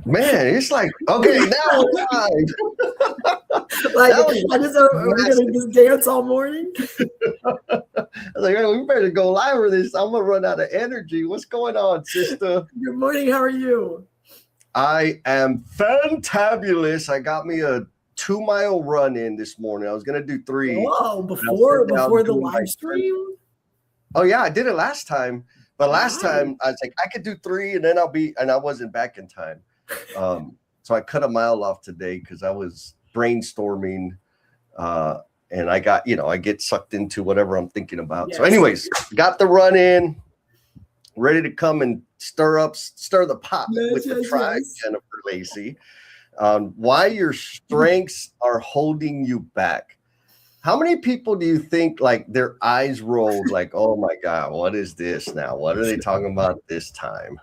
Man, it's like, okay, now we're live. Like, That was I just are we massive. gonna just dance all morning? I was like, hey, we better go live with this. I'm gonna run out of energy. What's going on, sister? Good morning. How are you? I am fantabulous. I got me a 2 mile run in this morning. I was gonna do three. Whoa! And I was Before sitting down before the doing live like 10. stream. Oh yeah, I did it last time. But last Nice. time I was like, I could do three, and then I wasn't back in time. So I cut a mile off today because I was brainstorming, uh, and I get sucked into whatever I'm thinking about. So, Yes. anyways, got the run in, ready to come and stir the pot with the tribe, Yes. Jennifer Lacey, on why your strengths are holding you back. How many people do you think like their eyes rolled like, oh my God, what is this now? What are they talking about this time?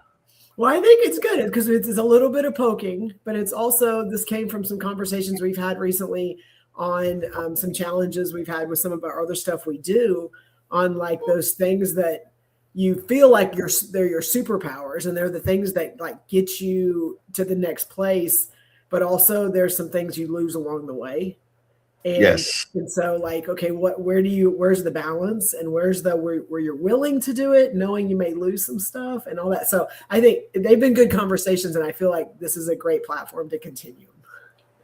Well, I think it's good because it's a little bit of poking, but it's also this came from some conversations we've had recently on some challenges we've had with some of our other stuff we do on like those things that you feel like they're your superpowers and they're the things that like get you to the next place, but also there's some things you lose along the way. And Yes. and so like, okay, where's the balance and where's the where you're willing to do it, knowing you may lose some stuff and all that. So I think they've been good conversations and I feel like this is a great platform to continue.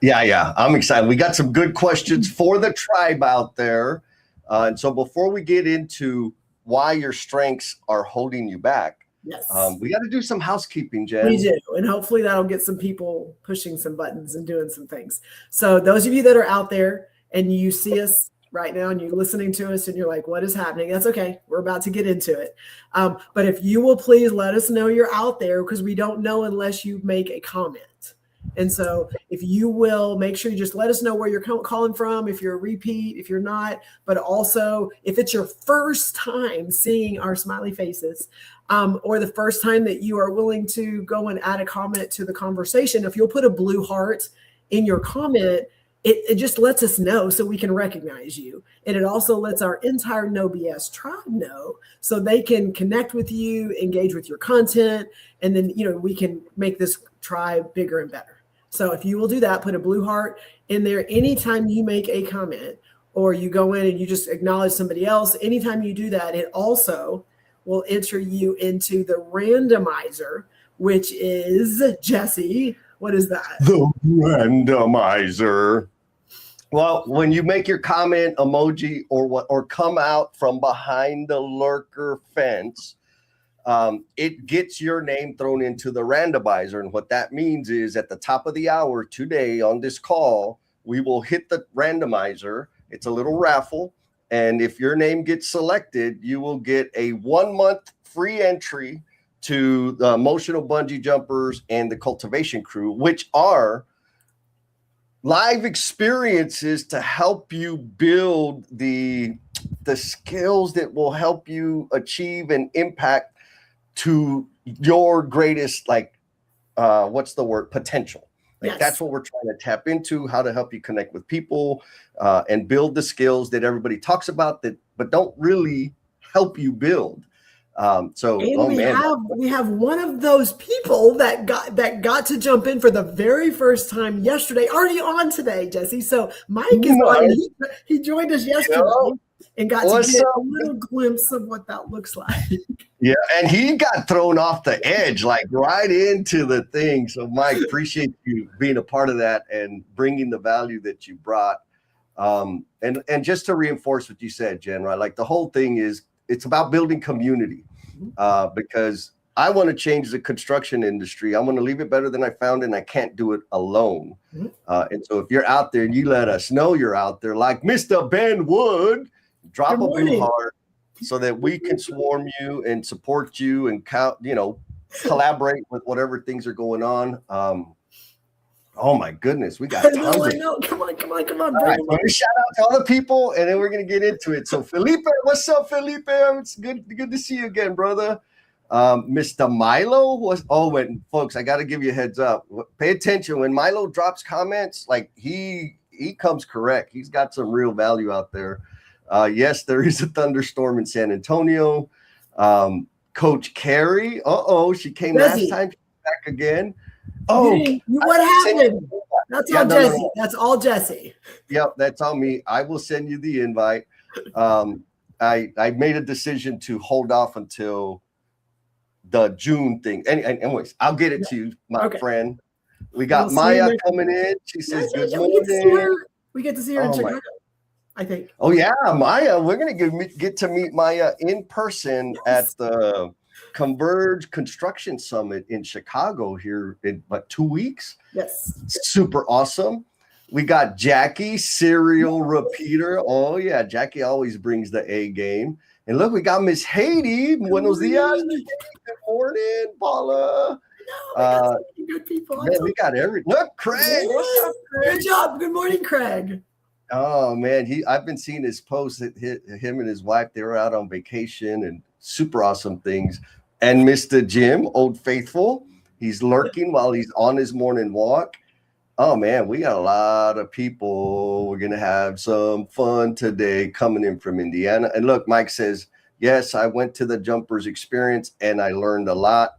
Yeah. I'm excited. We got some good questions for the tribe out there. And so before we get into why your strengths are holding you back, Yes. we got to do some housekeeping, We Jen. do. And hopefully that'll get some people pushing some buttons and doing some things. So those of you that are out there and you see us right now and you're listening to us and you're like, what is happening? That's okay. We're about to get into it. But if you will please let us know you're out there because we don't know unless you make a comment. And so if you will make sure you just let us know where you're calling from, if you're a repeat, if you're not, but also if it's your first time seeing our smiley faces, or the first time that you are willing to go and add a comment to the conversation, if you'll put a blue heart in your comment, it just lets us know so we can recognize you. And it also lets our entire No BS tribe know so they can connect with you, engage with your content, and then, we can make this tribe bigger and better. So if you will do that, put a blue heart in there anytime you make a comment or you go in and you just acknowledge somebody else. Anytime you do that, it also will enter you into the randomizer, which is, Jesse, what is that? The randomizer. Well, when you make your comment emoji or come out from behind the lurker fence, it gets your name thrown into the randomizer. And what that means is at the top of the hour today on this call, we will hit the randomizer. It's a little raffle. And if your name gets selected, you will get a 1 month free entry to the Emotional Bungee Jumpers and the Cultivation Crew, which are live experiences to help you build the skills that will help you achieve an impact to your greatest, what's the word, potential. Yes. That's what we're trying to tap into, how to help you connect with people and build the skills that everybody talks about but don't really help you build. We have one of those people that got to jump in for the very first time yesterday, already on today, Jesse. So Mike is on. He joined us yesterday and got to get a little glimpse of what that looks like. Yeah, and he got thrown off the edge, like right into the thing. So Mike, appreciate you being a part of that and bringing the value that you brought. And just to reinforce what you said, Jen, right? Like the whole thing is, it's about building community because I want to change the construction industry. I want to leave it better than I found it, and I can't do it alone. And so if you're out there and you let us know you're out there, like Mr. Ben Wood, drop a blue heart so that we can swarm you and support you and collaborate with whatever things are going on. Oh my goodness, we got tons I know. Come on. All right, shout out to all the people, and then we're gonna get into it. So Felipe, what's up, Felipe? It's good to see you again, brother. Mr. Milo folks, I got to give you a heads up. Pay attention when Milo drops comments. Like he comes correct. He's got some real value out there. Yes, there is a thunderstorm in San Antonio. Coach Carrie, she came last time, she's back again. Oh, what happened? That's all Jesse. No. That's all Jesse. Yep, that's on me. I will send you the invite. I made a decision to hold off until the June thing. Anyways, I'll get it to you, my friend. We got Maya coming in. She says, "Good morning." We get to see her in Chicago, I think. Oh yeah, Maya. We're gonna get to meet Maya in person at the Converge Construction Summit in Chicago here in about 2 weeks. Yes. Super awesome. We got Jackie, serial repeater. Oh yeah, Jackie always brings the A game. And look, we got Miss Haiti. Buenos dias. Good morning, Paula. Good people. Man, we got look, Craig. Yes. What's up, Craig? Good job. Good morning, Craig. Oh man, I've been seeing his posts. Him and his wife, they were out on vacation and super awesome things. And Mr. Jim, Old Faithful, he's lurking while he's on his morning walk. Oh man, we got a lot of people. We're gonna have some fun today coming in from Indiana. And look, Mike says, yes, I went to the Jumpers experience and I learned a lot.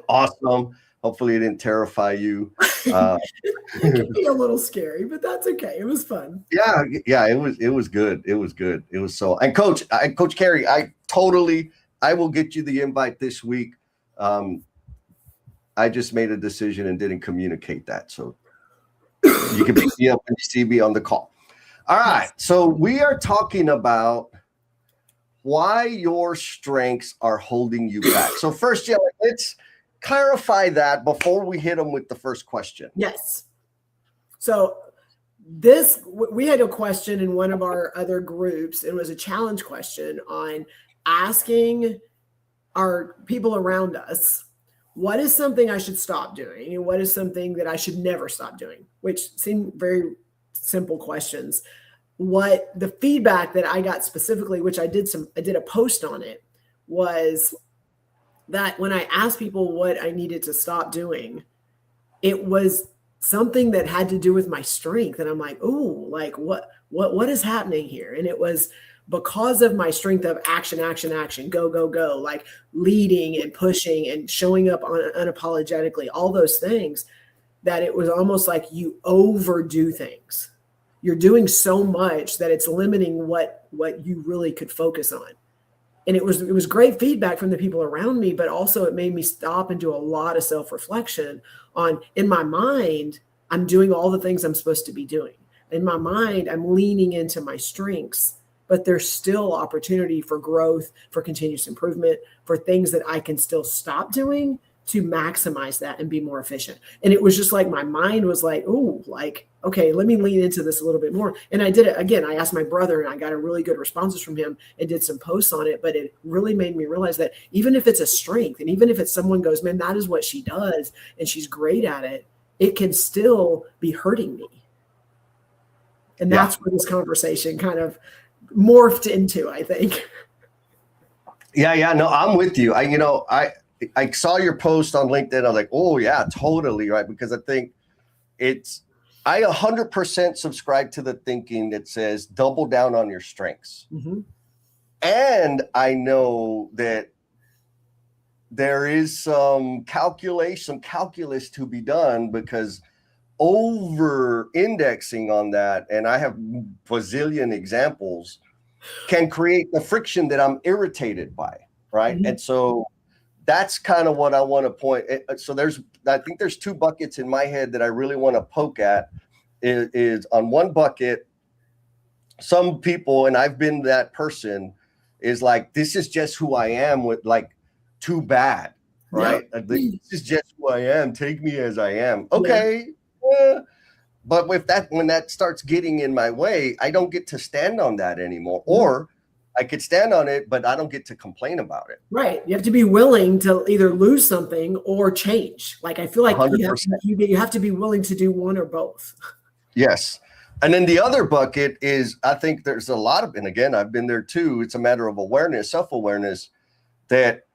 Awesome. Hopefully it didn't terrify you. It can be a little scary, but that's okay. It was fun. Yeah, it was good. It was good. It was so. And Coach Carey, I will get you the invite this week. I just made a decision and didn't communicate that. So you can pick me up when you see me on the call. All right. So we are talking about why your strengths are holding you back. So first, let's clarify that before we hit them with the first question. Yes. So we had a question in one of our other groups. It was a challenge question on asking our people around us, what is something I should stop doing? And what is something that I should never stop doing? Which seem very simple questions. What the feedback that I got specifically, which I did a post on it, was that when I asked people what I needed to stop doing, it was something that had to do with my strength. And I'm like, oh, like what is happening here? And it was because of my strength of action, go, like leading and pushing and showing up unapologetically, all those things, that it was almost like you overdo things. You're doing so much that it's limiting what you really could focus on. And it was great feedback from the people around me, but also it made me stop and do a lot of self-reflection on, in my mind, I'm doing all the things I'm supposed to be doing. In my mind, I'm leaning into my strengths, but there's still opportunity for growth, for continuous improvement, for things that I can still stop doing to maximize that and be more efficient. And it was just like, my mind was like, oh, like, okay, let me lean into this a little bit more. And I did it again. I asked my brother and I got a really good responses from him and did some posts on it, but it really made me realize that even if it's a strength and even if it's someone goes, man, that is what she does and she's great at it, it can still be hurting me. And that's where this conversation kind of morphed into, I think. Yeah, no, I'm with you. I saw your post on LinkedIn. I'm like, oh yeah, totally right. Because I think I 100% subscribe to the thinking that says double down on your strengths. Mm-hmm. And I know that there is some calculus to be done, because over indexing on that, and I have bazillion examples, can create the friction that I'm irritated by, right? Mm-hmm. And so that's kind of what I want to point. So I think there's two buckets in my head that I really want to poke at. Is on one bucket, some people, and I've been that person, is like, this is just who I am, with like, too bad, right? Yeah. Like, this is just who I am. Take me as I am. Okay. Yeah. But when that starts getting in my way, I don't get to stand on that anymore. Mm-hmm. Or I could stand on it, but I don't get to complain about it. Right. You have to be willing to either lose something or change. Like, I feel like you have to be willing to do one or both. Yes. And then the other bucket is, I think there's a lot of, and again, I've been there too. It's a matter of awareness, self-awareness, that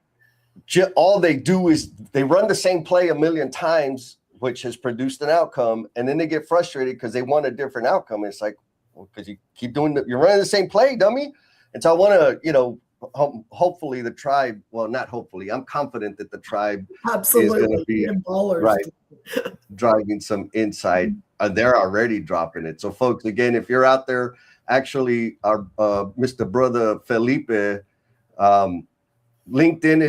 all they do is they run the same play a million times, which has produced an outcome. And then they get frustrated because they want a different outcome. And it's like, well, because you keep you're running the same play, dummy. And so I want to, hopefully the tribe, well, not hopefully, I'm confident that the tribe is Absolutely. going to be Ballers. right, driving some insight. They're already dropping it. So folks, again, if you're out there, actually our Mr. Brother Felipe, LinkedIn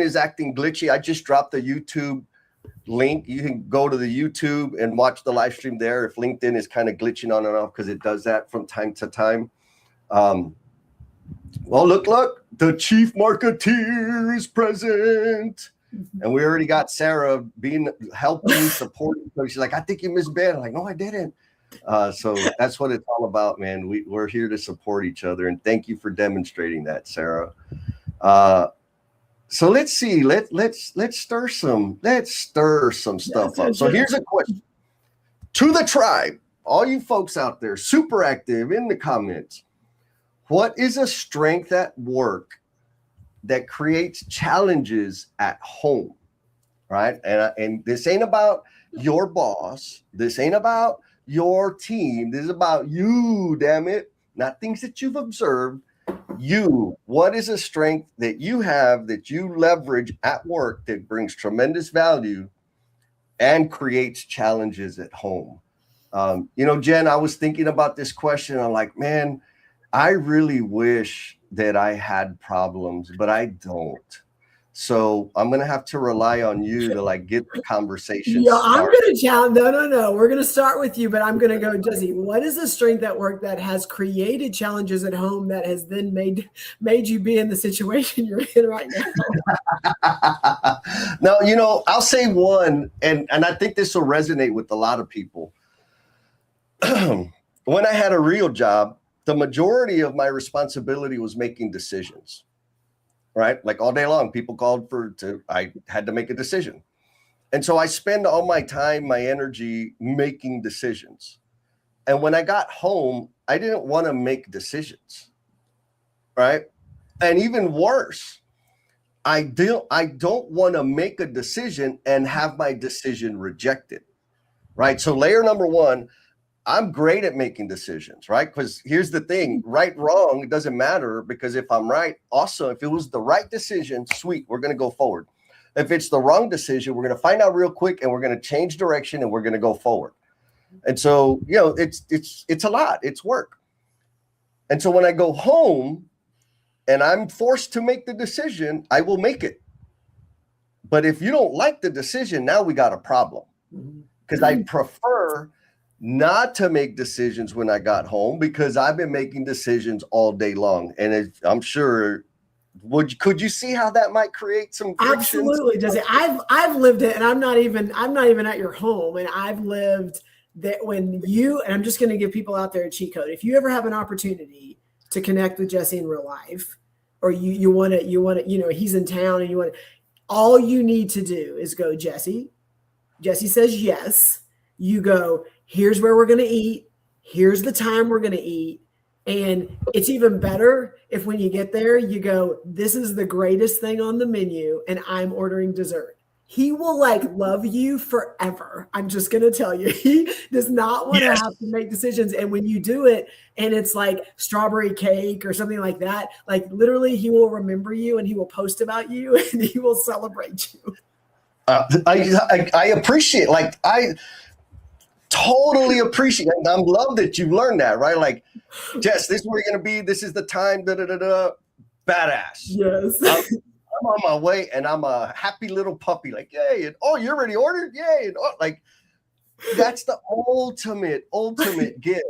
is acting glitchy. I just dropped the YouTube link. You can go to the YouTube and watch the live stream there if LinkedIn is kind of glitching on and off, because it does that from time to time. Well, look, the chief marketeer is present. And we already got Sarah helping, supporting. So she's like, I think you missed Ben. I'm like, no, I didn't. So that's what it's all about, man. We're here to support each other. And thank you for demonstrating that, Sarah. So let's see. Let's stir some stuff up. So here's a question to the tribe, all you folks out there, super active in the comments. What is a strength at work that creates challenges at home? Right? And this ain't about your boss. This ain't about your team. This is about you, damn it. Not things that you've observed. You, what is a strength that you have that you leverage at work that brings tremendous value and creates challenges at home? Jen, I was thinking about this question. I'm like, man, I really wish that I had problems, but I don't. So I'm going to have to rely on you to get the conversation started. I'm going to challenge. No. We're going to start with you, but I'm going to go, Jesse, what is a strength at work that has created challenges at home that has then made you be in the situation you're in right now? Now, I'll say one, and I think this will resonate with a lot of people. When I had a real job, the majority of my responsibility was making decisions, right? Like all day long, people called I had to make a decision. And so I spend all my time, my energy making decisions. And when I got home, I didn't want to make decisions, right? And even worse, I don't want to make a decision and have my decision rejected, right? So layer number one, I'm great at making decisions, right? Because here's the thing, right, wrong, it doesn't matter, because if I'm right, awesome. If it was the right decision, sweet, we're going to go forward. If it's the wrong decision, we're going to find out real quick and we're going to change direction and we're going to go forward. And so, it's a lot, it's work. And so when I go home and I'm forced to make the decision, I will make it. But if you don't like the decision, now we got a problem, because I prefer not to make decisions when I got home, because I've been making decisions all day long. And I'm sure, could you see how that might create some frictions? Absolutely, Jesse. I've lived it, and I'm not even at your home, and I've lived that when you, and I'm just going to give people out there a cheat code. If you ever have an opportunity to connect with Jesse in real life, or you want to, he's in town and you want to, all you need to do is go, Jesse. Jesse says yes. You go, here's where we're going to eat. Here's the time we're going to eat. And it's even better if when you get there, you go, this is the greatest thing on the menu and I'm ordering dessert. He will love you forever. I'm just going to tell you, he does not want to have to make decisions. And when you do it and it's like strawberry cake or something like that, literally he will remember you and he will post about you and he will celebrate you. I appreciate, I totally appreciate it. I love that you learned that, right? Jess, this is where you're going to be. This is the time, badass. Yes. I'm on my way and I'm a happy little puppy, yay. And, oh, you already ordered? Yay. And, that's the ultimate gift,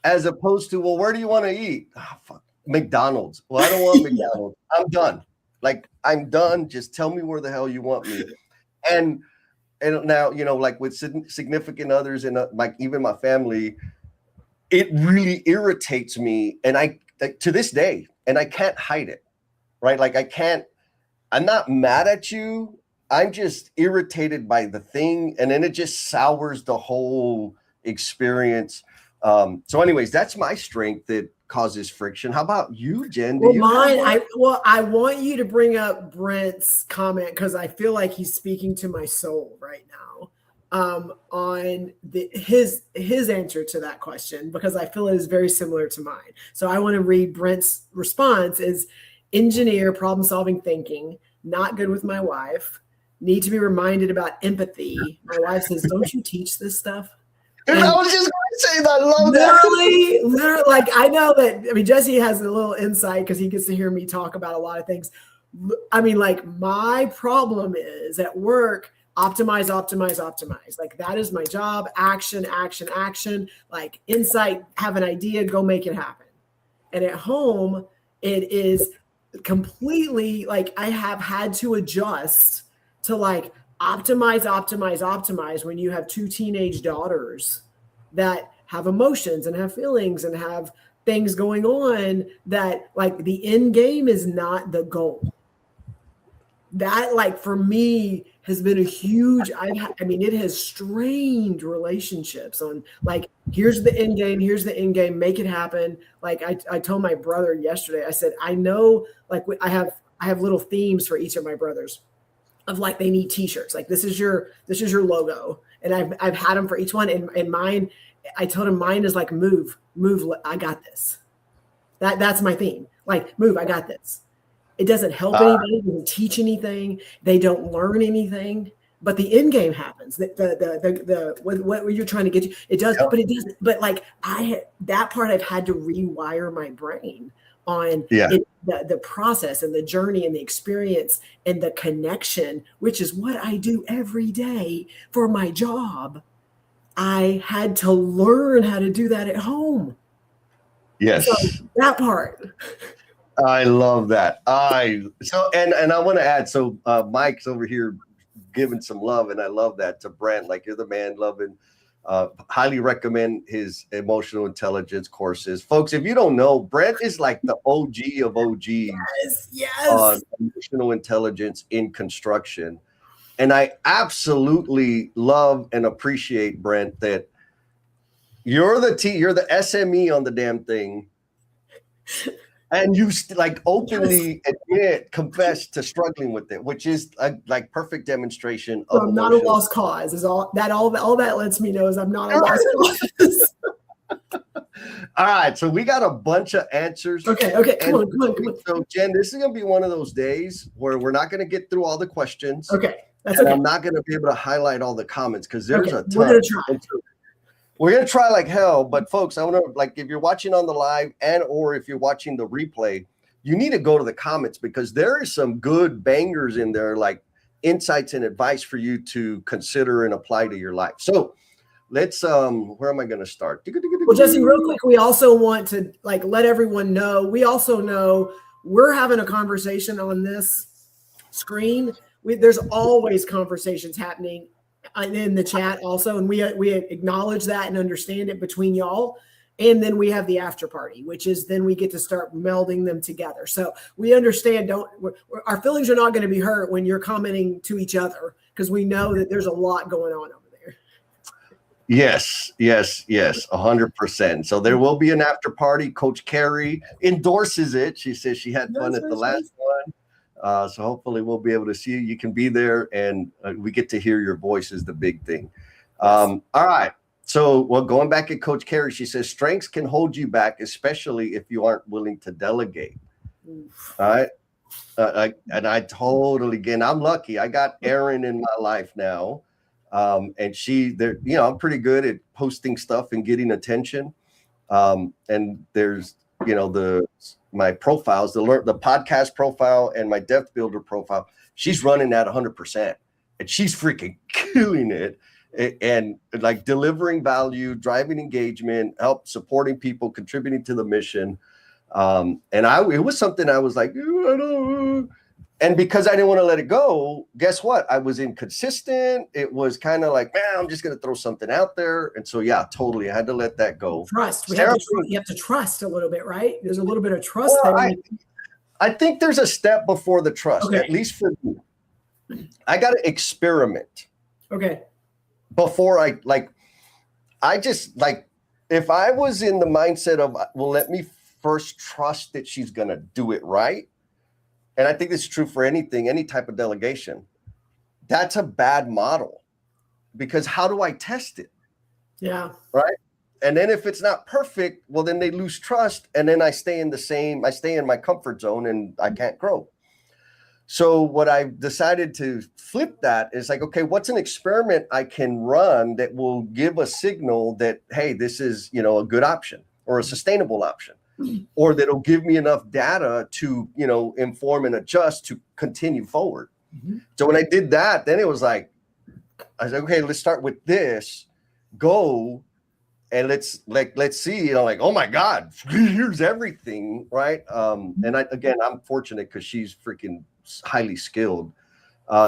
as opposed to, well, where do you want to eat? Oh, fuck. McDonald's. Well, I don't want McDonald's. I'm done. I'm done. Just tell me where the hell you want me. And now, with significant others and even my family, it really irritates me. And I, to this day, and I can't hide it, right? I'm not mad at you. I'm just irritated by the thing. And then it just sours the whole experience. So anyways, that's my strength that causes friction. How about you, Jen? I want you to bring up Brent's comment, because I feel like he's speaking to my soul right now. on his answer to that question, because I feel it is very similar to mine. So I want to read Brent's response: is engineer, problem solving thinking, not good with my wife, need to be reminded about empathy. My wife says, don't you teach this stuff? And I was just going to say that. I love that. Literally, like, I know that, I mean, Jesse has a little insight because he gets to hear me talk about a lot of things. I mean, like, my problem is at work, optimize. Like, that is my job. Action. Like, insight, have an idea, go make it happen. And at home, it is completely like I have had to adjust to like optimize when you have two teenage daughters that have emotions and have feelings and have things going on, that like the end game is not the goal. That, like, for me has been a huge, I mean, it has strained relationships on like, here's the end game, make it happen. Like I told my brother yesterday, I said, I know, like, I have little themes for each of my brothers of like, they need t-shirts. Like, this is your logo. And I've had them for each one. And mine, I told him mine is like, move, I got this. That's my theme. Like, move, I got this. It doesn't help anybody. It doesn't teach anything. They don't learn anything. But the end game happens. The what you're trying to get to, it does. Yep. But it doesn't. But like that part, I've had to rewire my brain on the process and the journey and the experience and the connection, which is what I do every day for my job. I had to learn how to do that at home. Yes, so that part. I love that. And I want to add, so Mike's over here giving some love, and I love that to Brent. Like, you're the man, loving. Highly recommend his emotional intelligence courses, folks. If you don't know, Brent is like the OG of OGs. Yes. On emotional intelligence in construction, and I absolutely love and appreciate, Brent, that you're the SME on the damn thing. And you like openly confess to struggling with it, which is a like perfect demonstration of. I'm not a lost cause. Is all that lets me know is I'm not a lost cause. All right, so we got a bunch of answers. Okay, come on. So Jen, this is gonna be one of those days where we're not gonna get through all the questions. Okay, that's okay. I'm not gonna be able to highlight all the comments because there's a ton. We're gonna try. We're going to try like hell, but folks, I want to, like, if you're watching on the live or if you're watching the replay, you need to go to the comments because there is some good bangers in there, like insights and advice for you to consider and apply to your life. So let's, where am I going to start? Well, Jesse, real quick, we also want to like let everyone know, we also know we're having a conversation on this screen. There's always conversations happening in the chat also, and we acknowledge that and understand it between y'all. And then we have the after party, which is then we get to start melding them together. So we understand, our feelings are not going to be hurt when you're commenting to each other, because we know that there's a lot going on over there. Yes, 100%. So there will be an after party. Coach Carrie endorses it. She says she had fun at the last one. So hopefully we'll be able to see you. You can be there, and we get to hear your voice is the big thing. All right. So, going back at Coach Carrie, she says strengths can hold you back, especially if you aren't willing to delegate. All right. I totally, again, I'm lucky. I got Erin in my life now. And I'm pretty good at posting stuff and getting attention. And there's, my profiles, the podcast profile and my Depth Builder profile, she's running at 100%, and she's freaking killing it. And like delivering value, driving engagement, help supporting people, contributing to the mission. It was something I was like, and because I didn't want to let it go, guess what? I was inconsistent. It was kind of like, man, I'm just going to throw something out there. And so, yeah, totally. I had to let that go. Trust. You have to trust a little bit, right? There's a little bit of trust there. I think there's a step before the trust, at least for me. I got to experiment. Okay. Before if I was in the mindset of, well, let me first trust that she's going to do it right. And I think this is true for anything, any type of delegation. That's a bad model. because how do I test it? Yeah. Right. And then if it's not perfect, well, then they lose trust. And then I stay in my comfort zone and I can't grow. So what I decided to flip that is like, okay, what's an experiment I can run that will give a signal that, hey, this is, a good option or a sustainable option, or that'll give me enough data to, inform and adjust to continue forward. Mm-hmm. So when I did that, then it was like, I was like, okay, let's start with this, go. And let's see, like, oh my God, here's everything, right? And I'm fortunate because she's freaking highly skilled.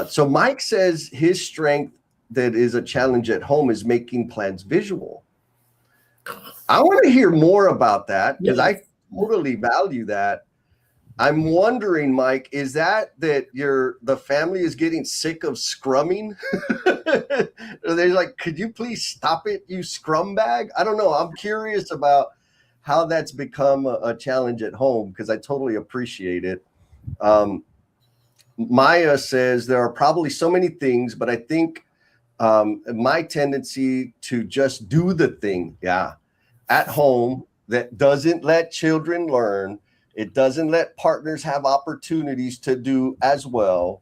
So Mike says his strength that is a challenge at home is making plans visual. I want to hear more about that because I totally value that. I'm wondering, Mike, is that the family is getting sick of scrumming? They're like, could you please stop it, you scrum bag? I don't know. I'm curious about how that's become a challenge at home because I totally appreciate it. Maya says there are probably so many things, but I think my tendency to just do the thing, at home that doesn't let children learn. It doesn't let partners have opportunities to do as well.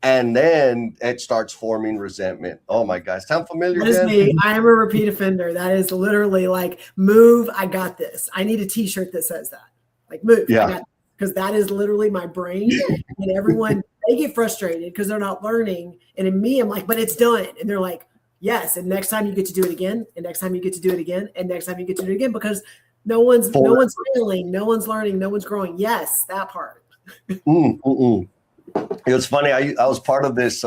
And then it starts forming resentment. Oh my gosh. Sound familiar? That is me. I am a repeat offender. That is literally like, move, I got this. I need a t-shirt that says that. Like, move, I got this. Because that is literally my brain. And everyone, they get frustrated because they're not learning. And in me, I'm like, but it's done. And they're like, yes. And next time you get to do it again. And next time you get to do it again. And next time you get to do it again. Because no one's failing, no one's learning, no one's growing. Yes, that part. It was funny. I was part of this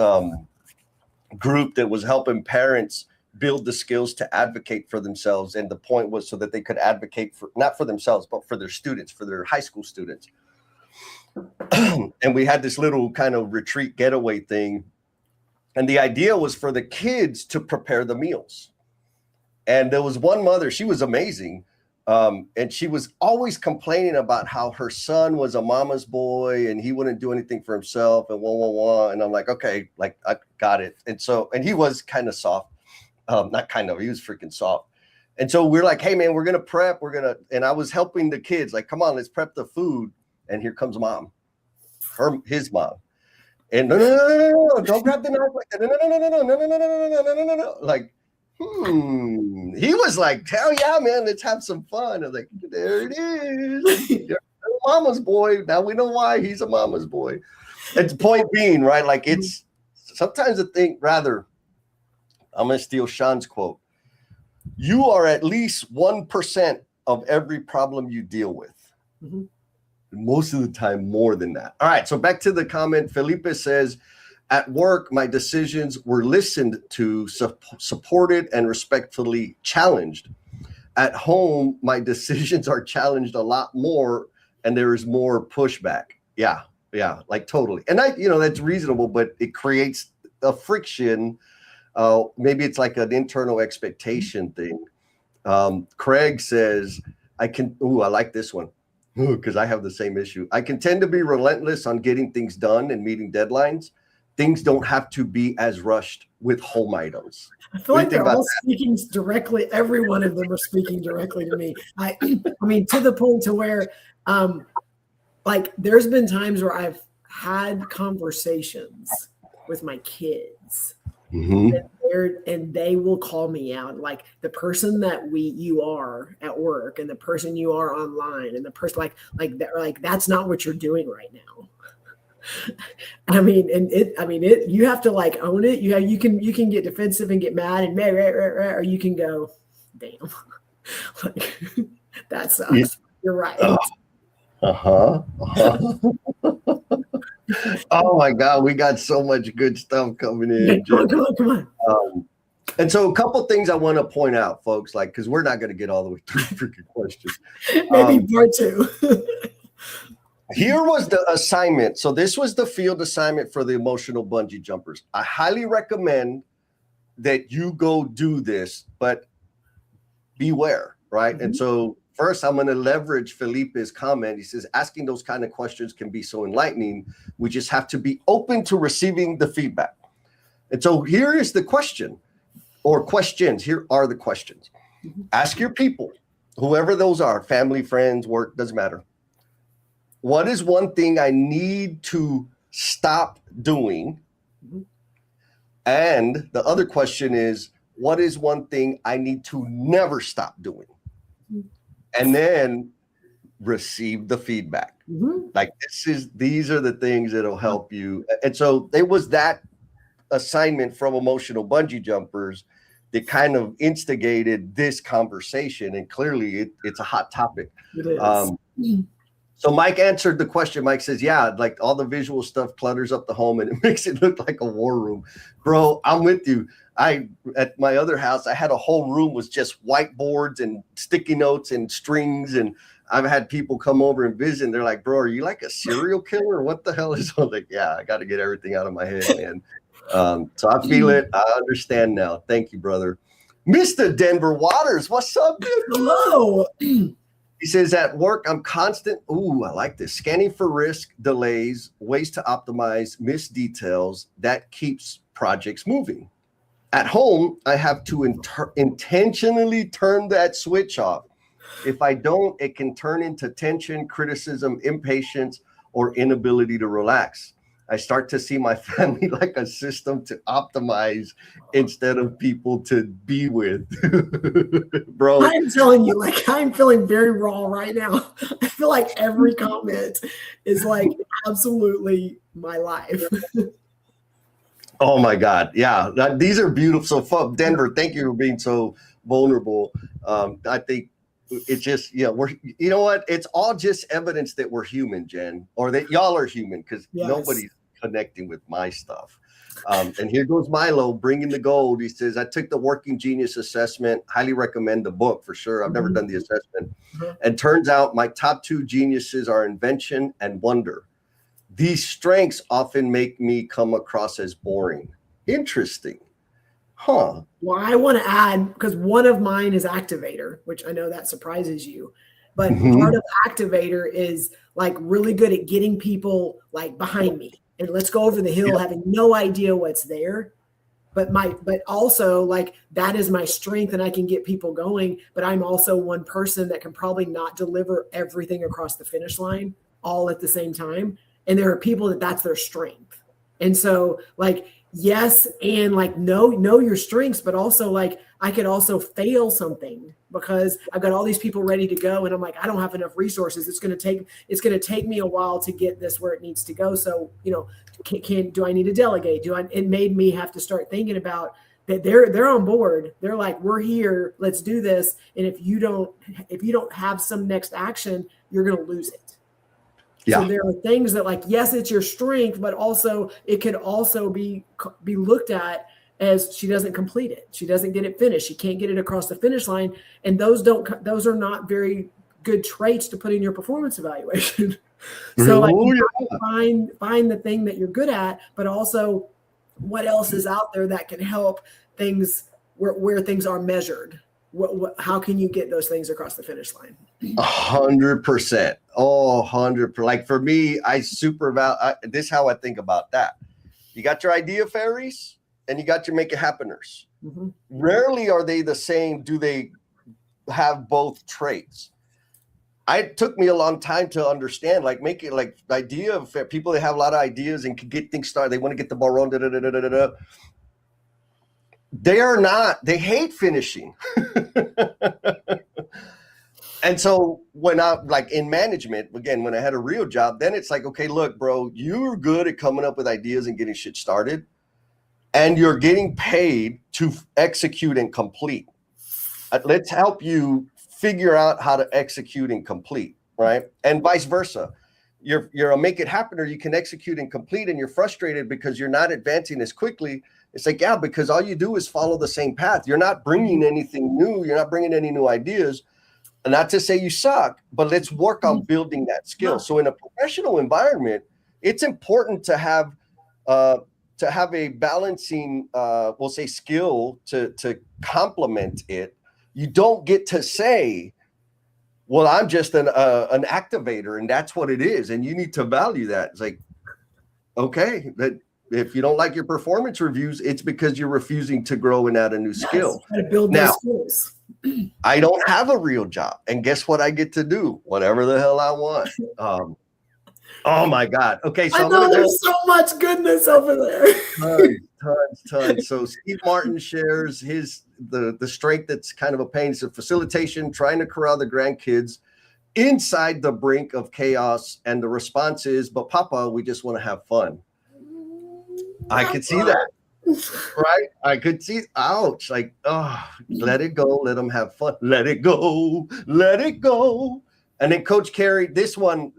group that was helping parents build the skills to advocate for themselves. And the point was so that they could advocate for, not for themselves, but for their students, for their high school students. And we had this little kind of retreat getaway thing. And the idea was for the kids to prepare the meals. And there was one mother, she was amazing. And she was always complaining about how her son was a mama's boy and he wouldn't do anything for himself and And I'm like, okay, like I got it. And he was kind of soft. Not kind of, he was freaking soft. And so we're like, hey man, we're going to prep. And I was helping the kids like, come on, let's prep the food. And here comes mom, his mom. And no, don't grab the knife like that. No. Like, he was like, hell yeah, man, let's have some fun. I was like, there it is. You're a mama's boy. Now we know why he's a mama's boy. And the point being, right, like it's sometimes I'm going to steal Sean's quote. You are at least 1% of every problem you deal with. Mm-hmm. Most of the time, more than that. All right, so back to the comment. Felipe says, at work, my decisions were listened to, supported, and respectfully challenged. At home, my decisions are challenged a lot more, and there is more pushback. Yeah, like totally. And that's reasonable, but it creates a friction. Maybe it's like an internal expectation thing. Craig says, I like this one because I have the same issue. I can tend to be relentless on getting things done and meeting deadlines. Things don't have to be as rushed with home items. I feel like they're all speaking directly. Every one of them are speaking directly to me. I mean, to the point to where, like, there's been times where I've had conversations with my kids, and they will call me out, like the person that you are at work, and the person you are online, and the person like that's not what you're doing right now. You have to like own it. You can get defensive and get mad and or you can go, damn, like that sucks. Yeah. You're right. Oh my God, we got so much good stuff coming in. Come on. And so a couple things I want to point out, folks, like, because we're not going to get all the way through freaking questions. Maybe part two. Here was the assignment. So this was the field assignment for the emotional bungee jumpers. I highly recommend that you go do this, but beware, right? Mm-hmm. And so first, I'm going to leverage Felipe's comment. He says, asking those kind of questions can be so enlightening. We just have to be open to receiving the feedback. And so here is the question. or questions. Here are the questions. Ask your people, whoever those are, family, friends, work, doesn't matter. What is one thing I need to stop doing? And the other question is, what is one thing I need to never stop doing? And then receive the feedback. Like these are the things that'll help you. And so it was that assignment from Emotional Bungee Jumpers that kind of instigated this conversation. And clearly it's a hot topic. It is. So Mike answered the question. Mike says, yeah, like all the visual stuff clutters up the home and it makes it look like a war room. Bro, I'm with you. At my other house, I had a whole room with just whiteboards and sticky notes and strings. And I've had people come over and visit. And they're like, bro, are you like a serial killer? What the hell is all like? Yeah, I got to get everything out of my head, man. So I feel it. I understand now. Thank you, brother. Mr. Denver Waters, what's up, dude? Hello. He says, at work, I'm constant. Ooh, I like this. Scanning for risk, delays, ways to optimize, missed details. That keeps projects moving. At home, I have to intentionally turn that switch off. If I don't, it can turn into tension, criticism, impatience, or inability to relax. I start to see my family like a system to optimize instead of people to be with. Bro, I'm telling you, like, I'm feeling very raw right now. I feel like every comment is like absolutely my life. Oh my God. Yeah. These are beautiful. So Denver, thank you for being so vulnerable. I think it's just, you know what? It's all just evidence that we're human, Jen, or that y'all are human, because nobody's connecting with my stuff. And here goes Milo bringing the gold. He says, I took the Working Genius assessment. Highly recommend the book for sure. I've never done the assessment. And turns out my top two geniuses are invention and wonder. These strengths often make me come across as boring. Interesting. Huh. Well, I want to add, because one of mine is activator, which I know that surprises you. But part of activator is like really good at getting people like behind me. And let's go over the hill, having no idea what's there. But also like that is my strength and I can get people going. But I'm also one person that can probably not deliver everything across the finish line all at the same time. And there are people that's their strength. And so like, yes. And like, know your strengths, but also like, I could also fail something because I've got all these people ready to go. And I'm like, I don't have enough resources. It's going to take me a while to get this where it needs to go. So, do I need to delegate? It made me have to start thinking about that. They're on board. They're like, we're here, let's do this. And if you don't have some next action, you're going to lose it. Yeah. So there are things that like, yes, it's your strength, but also it could also be looked at as she doesn't complete it. She doesn't get it finished. She can't get it across the finish line. And those are not very good traits to put in your performance evaluation. So like find the thing that you're good at, but also what else is out there that can help things where things are measured. How can you get those things across the finish line? 100%. Oh, 100%. Like for me, this is how I think about that. You got your idea fairies and you got your make it happeners. Rarely are they the same. Do they have both traits? It took me a long time to understand, like make it like the idea of people that have a lot of ideas and can get things started. They want to get the ball rolling. They hate finishing. And so when I like in management, again, when I had a real job, then it's like, okay, look, bro, you're good at coming up with ideas and getting shit started. And you're getting paid to execute and complete. Let's help you figure out how to execute and complete, right? And vice versa. You're a make it happener. You can execute and complete, and you're frustrated because you're not advancing as quickly. It's like, yeah, because all you do is follow the same path. You're not bringing anything new. You're not bringing any new ideas. And not to say you suck, but let's work on building that skill. So in a professional environment, it's important to have a balancing, we'll say, skill to complement it. You don't get to say, well, I'm just an activator and that's what it is. And you need to value that. It's like, okay, If you don't like your performance reviews, it's because you're refusing to grow and add a new skill. Got to build Now, those skills. I don't have a real job, and guess what? I get to do whatever the hell I want. Oh my God. Okay, so I know there's so much goodness over there. Tons. So Steve Martin shares the strength that's kind of a pain. It's a facilitation, trying to corral the grandkids inside the brink of chaos, and the response is, "But Papa, we just want to have fun." I could see that, right? I could see. Ouch! Like, oh, let it go. Let them have fun. Let it go. Let it go. And then Coach Carey, this one.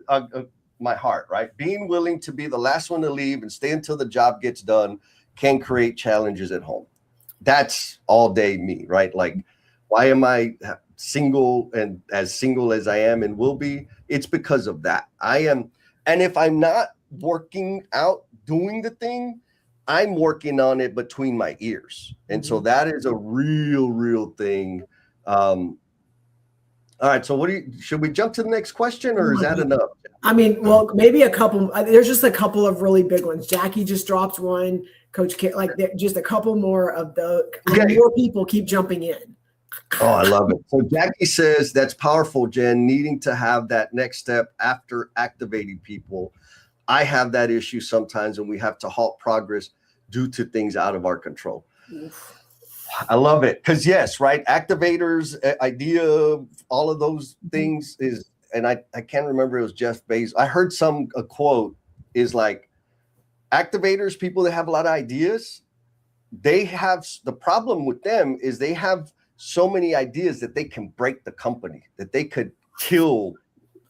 My heart, right? Being willing to be the last one to leave and stay until the job gets done can create challenges at home. That's all day me, right? Like, why am I single and as single as I am and will be? It's because of that. I am. And if I'm not working out, doing the thing, I'm working on it between my ears. And so that is a real thing. All right. So should we jump to the next question, or is that enough? I mean, well, maybe a couple. There's just a couple of really big ones. Jackie just dropped one. Coach K, like just a couple more of the more people keep jumping in. Oh, I love it. So Jackie says, that's powerful, Jen, needing to have that next step after activating people. I have that issue sometimes, and we have to halt progress due to things out of our control. Oof. I love it. Because yes, right. Activators, idea, all of those things is, and I can't remember, it was Jeff Bezos. I heard a quote is like, activators, people that have a lot of ideas, they have, the problem with them is they have so many ideas that they can break the company, that they could kill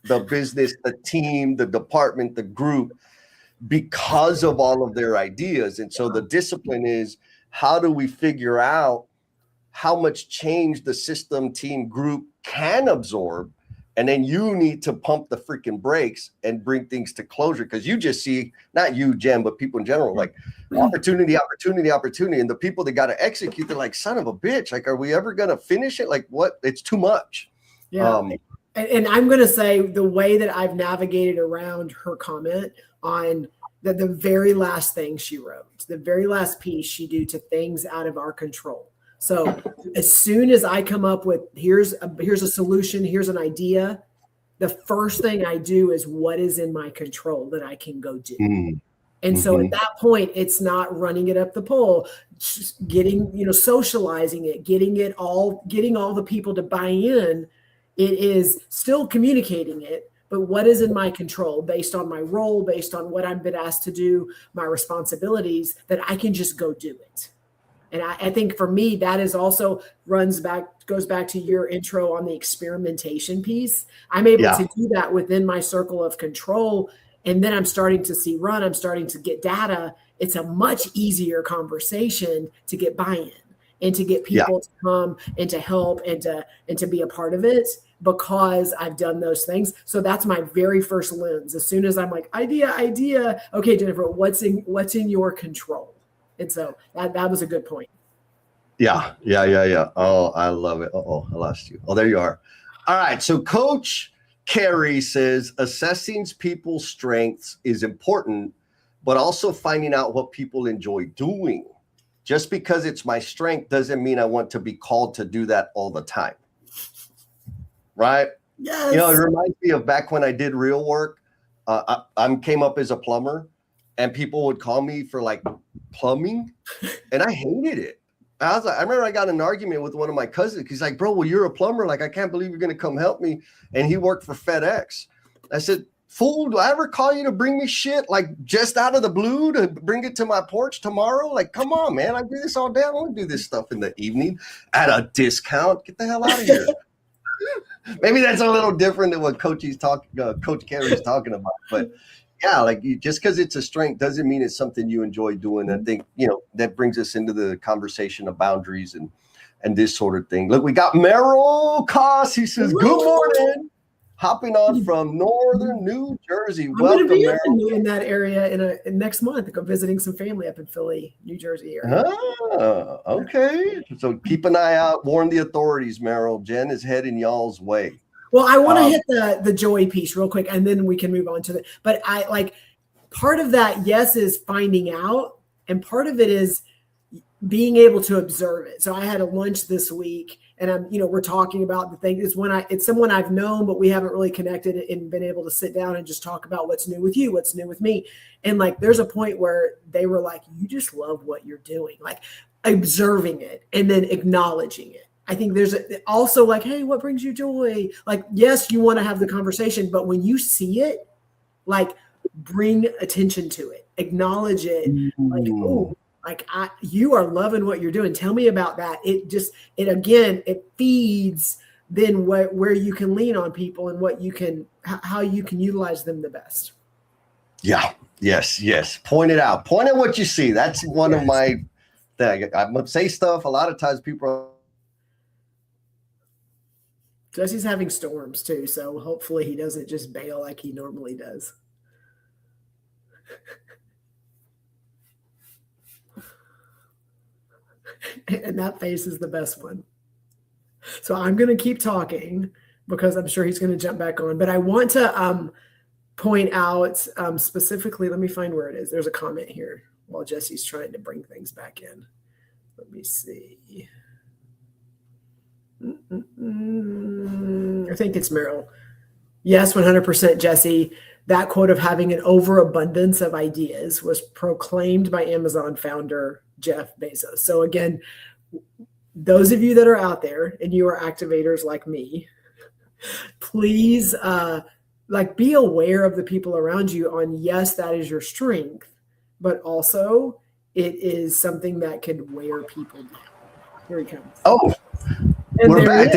the business, the team, the department, the group, because of all of their ideas. And so the discipline is, how do we figure out how much change the system, team, group can absorb? And then you need to pump the freaking brakes and bring things to closure, because you just see, not you, Jen, but people in general, like opportunity. And the people that got to execute, they're like, son of a bitch. Like, are we ever going to finish it? Like, what? It's too much. Yeah. And I'm going to say the way that I've navigated around her comment on the very last thing she wrote, the very last piece she do to things out of our control. So as soon as I come up with, here's a solution, here's an idea, the first thing I do is what is in my control that I can go do. And so at that point, it's not running it up the pole, just getting, socializing it, getting all the people to buy in. It is still communicating it, but what is in my control based on my role, based on what I've been asked to do, my responsibilities, that I can just go do it. And I think for me, that is also goes back to your intro on the experimentation piece. I'm able to do that within my circle of control. And then I'm starting to see I'm starting to get data. It's a much easier conversation to get buy-in and to get people to come and to help and to be a part of it, because I've done those things. So that's my very first lens. As soon as I'm like, idea. Okay, Jennifer, what's in your control? And so that was a good point. Yeah. Oh, I love it. Uh-oh, I lost you. Oh, there you are. All right. So Coach Carey says assessing people's strengths is important, but also finding out what people enjoy doing. Just because it's my strength doesn't mean I want to be called to do that all the time. Right? Yes. It reminds me of back when I did real work. I came up as a plumber, and people would call me for like plumbing, and I hated it. I remember I got in an argument with one of my cousins. He's like, bro, well, you're a plumber. Like, I can't believe you're going to come help me. And he worked for FedEx. I said, fool, do I ever call you to bring me shit like just out of the blue to bring it to my porch tomorrow? Like, come on, man. I do this all day. I don't do this stuff in the evening at a discount. Get the hell out of here. Maybe that's a little different than what Coach Carey's talking about. But yeah, like just because it's a strength doesn't mean it's something you enjoy doing. I think, that brings us into the conversation of boundaries and this sort of thing. Look, we got Merrill Koss. He says, good morning. Hopping on from northern New Jersey. I'm going to be in that area next month. I'm visiting some family up in Philly, New Jersey area. Ah, okay. So keep an eye out. Warn the authorities, Merrill. Jen is heading y'all's way. Well, I want to hit the joy piece real quick, and then we can move on to but part of that, yes, is finding out. And part of it is being able to observe it. So I had a lunch this week and we're talking about the thing is it's someone I've known, but we haven't really connected and been able to sit down and just talk about what's new with you, what's new with me. And like, there's a point where they were like, you just love what you're doing, like observing it and then acknowledging it. I think there's also like, hey, what brings you joy? Like, yes, you want to have the conversation, but when you see it, like bring attention to it, acknowledge it. Like, oh, like you are loving what you're doing. Tell me about that. It feeds then where you can lean on people and how you can utilize them the best. Yeah. Yes. Point it out. Point at what you see. That's one of my things. I'm going to say stuff. A lot of times people Jesse's having storms too. So hopefully he doesn't just bail like he normally does. And that face is the best one. So I'm going to keep talking because I'm sure he's going to jump back on. But I want to point out specifically, let me find where it is. There's a comment here while Jesse's trying to bring things back in. Let me see. I think it's Meryl. Yes, 100%, Jesse. That quote of having an overabundance of ideas was proclaimed by Amazon founder Jeff Bezos. So again, those of you that are out there and you are activators like me, please be aware of the people around you on, yes, that is your strength, but also it is something that can wear people down. Here he comes. Oh, and we're back.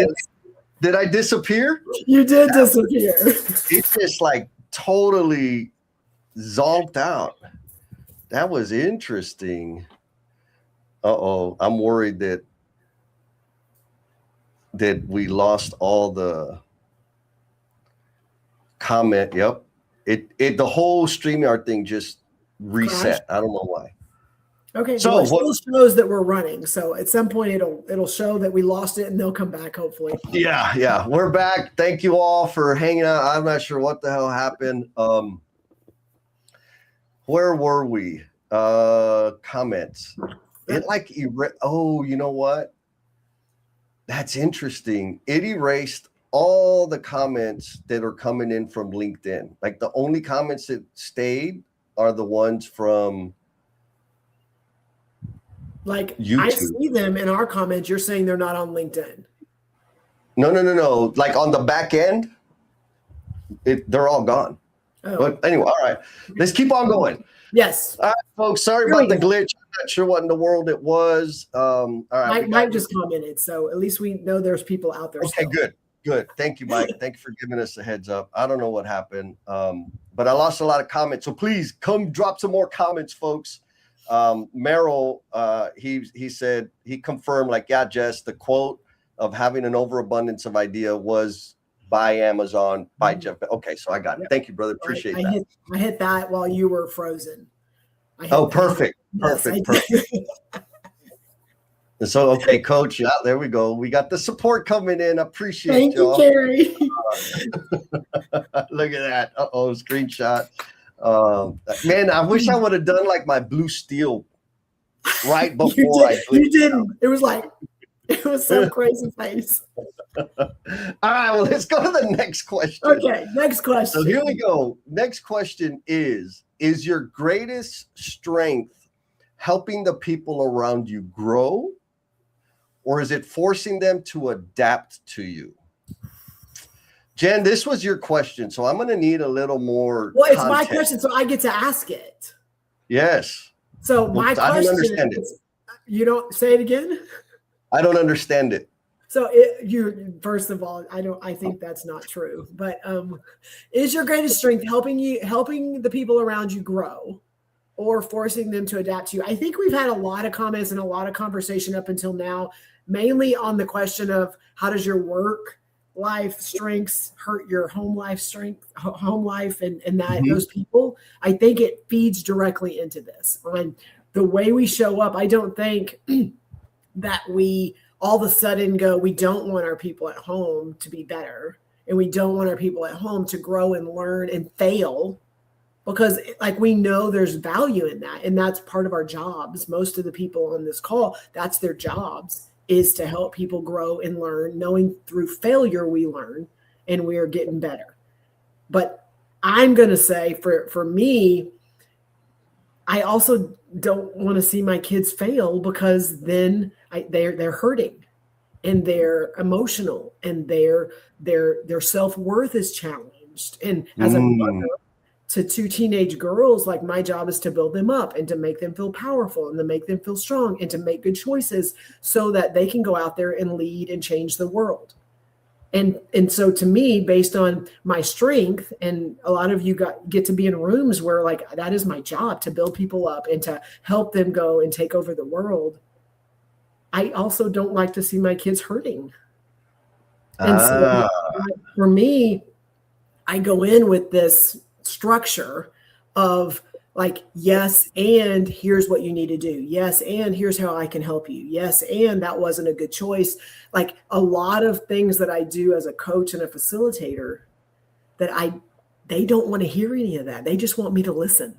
Did I disappear? You did disappear. It's just like totally zonked out. That was interesting. I'm worried that we lost all the comment. Yep. The whole StreamYard thing just reset. I don't know why. Okay, so it still shows that we're running. So at some point it'll show that we lost it and they'll come back hopefully. Yeah. We're back. Thank you all for hanging out. I'm not sure what the hell happened. Where were we? Comments. You know what? That's interesting. It erased all the comments that are coming in from LinkedIn. Like the only comments that stayed are the ones from YouTube. I see them in our comments. You're saying they're not on LinkedIn. No. Like on the back end, they're all gone. Oh. But anyway, all right. Let's keep on going. Yes. All right, folks. Sorry about the glitch. I'm not sure what in the world it was. All right. Mike just commented, so at least we know there's people out there. Okay, still. Good. Thank you, Mike. Thank you for giving us a heads up. I don't know what happened, but I lost a lot of comments. So please come drop some more comments, folks. Merrill, he said, he confirmed, like, yeah, Jess, the quote of having an overabundance of idea was by Amazon, by Jeff. Okay, so I got it. Thank you, brother. Appreciate that. I hit that while you were frozen. Perfect. And so, okay, Coach, yeah, there we go. We got the support coming in. Appreciate y'all. Thank you, Carrie. Look at that. Screenshot. Man, I wish I would have done like my blue steel right before you didn't. It was some crazy face. All right, well, let's go to the next question. Okay, next question. So here we go. Next question is your greatest strength helping the people around you grow, or is it forcing them to adapt to you? Jen, this was your question, so I'm going to need a little more. Well, it's my question, so I get to ask it. Yes. So my question, I don't understand it. You don't say it again? I don't understand it. So first of all, I think that's not true. But is your greatest strength helping the people around you grow, or forcing them to adapt to you? I think we've had a lot of comments and a lot of conversation up until now, mainly on the question of how does your work life strengths hurt your home life and that those people. I think it feeds directly into this. On the way we show up, I don't think that we all of a sudden go, we don't want our people at home to be better, and we don't want our people at home to grow and learn and fail. because like we know there's value in that, and that's part of our jobs. Most of the people on this call, that's their jobs, is to help people grow and learn, knowing through failure we learn and we are getting better. But I'm going to say for me, I also don't want to see my kids fail, because then they're hurting and they're emotional and their self-worth is challenged. And as a mother to two teenage girls, like my job is to build them up and to make them feel powerful and to make them feel strong and to make good choices so that they can go out there and lead and change the world. And so to me, based on my strength, and a lot of you get to be in rooms where like that is my job, to build people up and to help them go and take over the world. I also don't like to see my kids hurting. And so for me, I go in with this structure of like, yes, and here's what you need to do. Yes, and here's how I can help you. Yes, and that wasn't a good choice. Like a lot of things that I do as a coach and a facilitator that they don't want to hear any of that. They just want me to listen.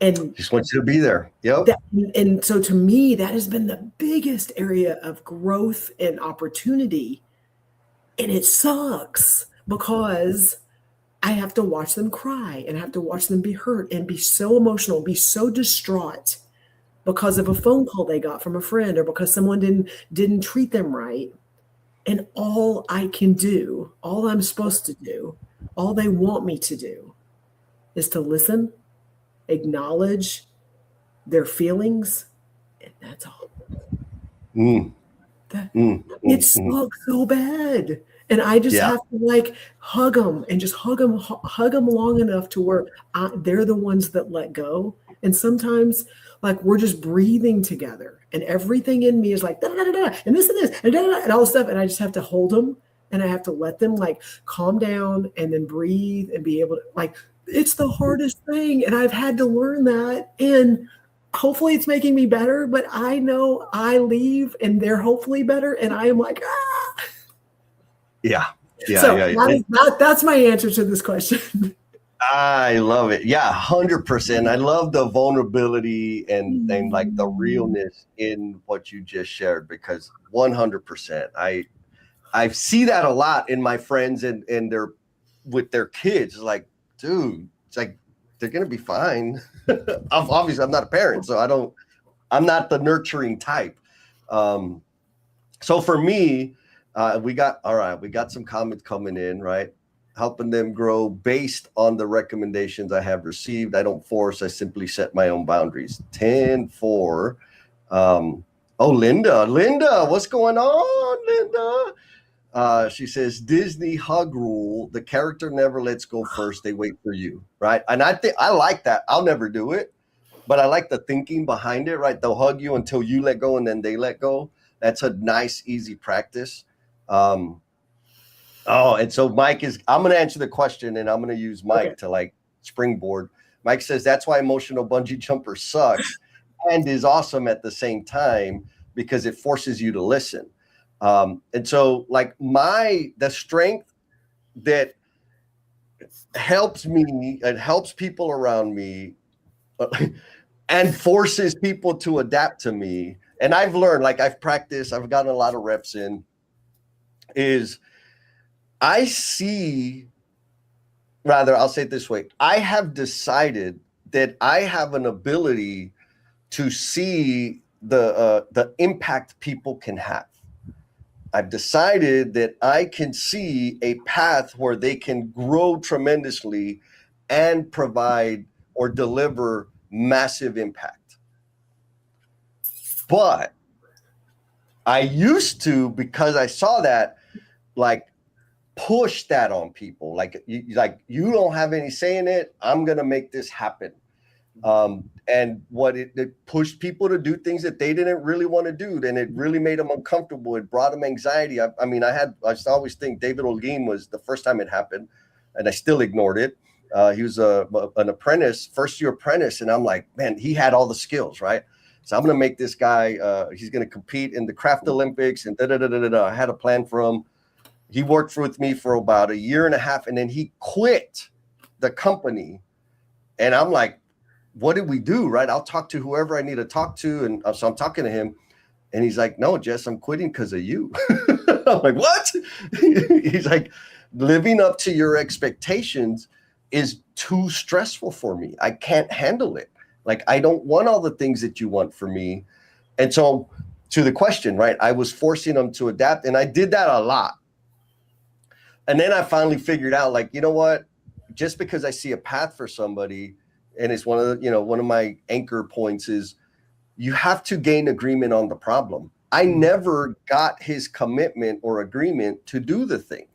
And just want you to be there. Yep. And so to me, that has been the biggest area of growth and opportunity. And it sucks because I have to watch them cry and I have to watch them be hurt and be so emotional, be so distraught because of a phone call they got from a friend or because someone didn't treat them right. And all I can do, all I'm supposed to do, all they want me to do is to listen, acknowledge their feelings, and that's all. It sucks so bad. And I just have to like hug them and just hug them long enough to where they're the ones that let go. And sometimes like we're just breathing together and everything in me is like, da, da, da, da, and this and this and, da, da, da, and all this stuff. And I just have to hold them and I have to let them like calm down and then breathe and be able to like, it's the hardest thing. And I've had to learn that. And hopefully it's making me better, but I know I leave and they're hopefully better. And I am like, ah. That's my answer to this question. I love it. Yeah, 100%. I love the vulnerability and like the realness in what you just shared, because 100%. I see that a lot in my friends and with their kids. Like, dude, it's like they're gonna be fine. Obviously, I'm not a parent, so I'm not the nurturing type. So for me, we got some comments coming in, right? Helping them grow based on the recommendations I have received. I don't force, I simply set my own boundaries. 10-4. Linda, what's going on, Linda? She says, Disney hug rule, the character never lets go first, they wait for you, right? And I think I like that. I'll never do it, but I like the thinking behind it, right? They'll hug you until you let go and then they let go. That's a nice, easy practice. And so I'm going to answer the question and I'm going to use Mike to like springboard. Mike says, that's why emotional bungee jumper sucks and is awesome at the same time, because it forces you to listen. And so like the strength that helps me and helps people around me and forces people to adapt to me. And I've learned, like I've practiced, I've gotten a lot of reps in, is I'll say it this way. I have decided that I have an ability to see the impact people can have. I've decided that I can see a path where they can grow tremendously and provide or deliver massive impact. But I used to, because I saw that, like, push that on people. Like you don't have any say in it. I'm going to make this happen. And what it pushed people to do things that they didn't really want to do. Then it really made them uncomfortable. It brought them anxiety. I always think David Olguin was the first time it happened, and I still ignored it. He was an apprentice, first-year apprentice. And I'm like, man, he had all the skills, right? So I'm going to make this guy, he's going to compete in the craft Olympics and I had a plan for him. He worked with me for about a year and a half, and then he quit the company. And I'm like, what did we do? Right. I'll talk to whoever I need to talk to. And so I'm talking to him and he's like, no, Jess, I'm quitting because of you. I'm like, what? He's like, living up to your expectations is too stressful for me. I can't handle it. Like, I don't want all the things that you want for me. And so to the question, right, I was forcing them to adapt, and I did that a lot. And then I finally figured out, like, you know what, just because I see a path for somebody, and it's one of my anchor points is you have to gain agreement on the problem. I never got his commitment or agreement to do the thing.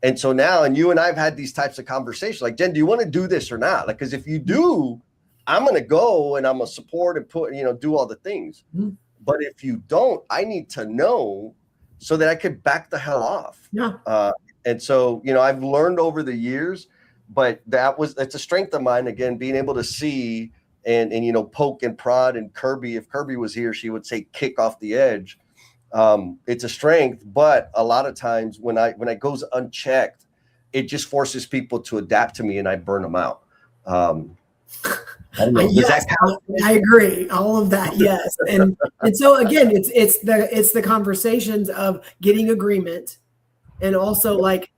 And so now, and you and I've had these types of conversations, like, Jen, do you want to do this or not? Like, because if you do, I'm going to go and I'm going to support and do all the things. Mm-hmm. But if you don't, I need to know so that I could back the hell off. Yeah. And so, I've learned over the years, but that's a strength of mine. Again, being able to see and poke and prod, and Kirby, if Kirby was here, she would say kick off the edge. It's a strength, but a lot of times when it goes unchecked, it just forces people to adapt to me and I burn them out. Yes, I agree. All of that. Yes. And so again, it's the conversations of getting agreement, and also, like,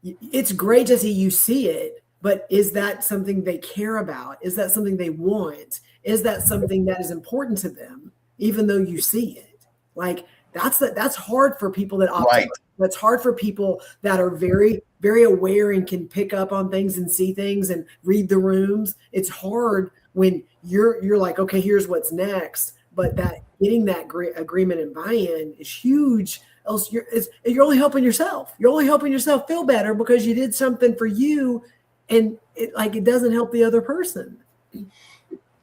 it's great to see you see it, but is that something they care about? Is that something they want? Is that something that is important to them, even though you see it? Like, that's hard for people that opt right. That's hard for people that are very, very aware and can pick up on things and see things and read the rooms. It's hard when you're like, okay, here's what's next. But that getting that agreement and buy-in is huge. Else you're only helping yourself. You're only helping yourself feel better because you did something for you, and it doesn't help the other person.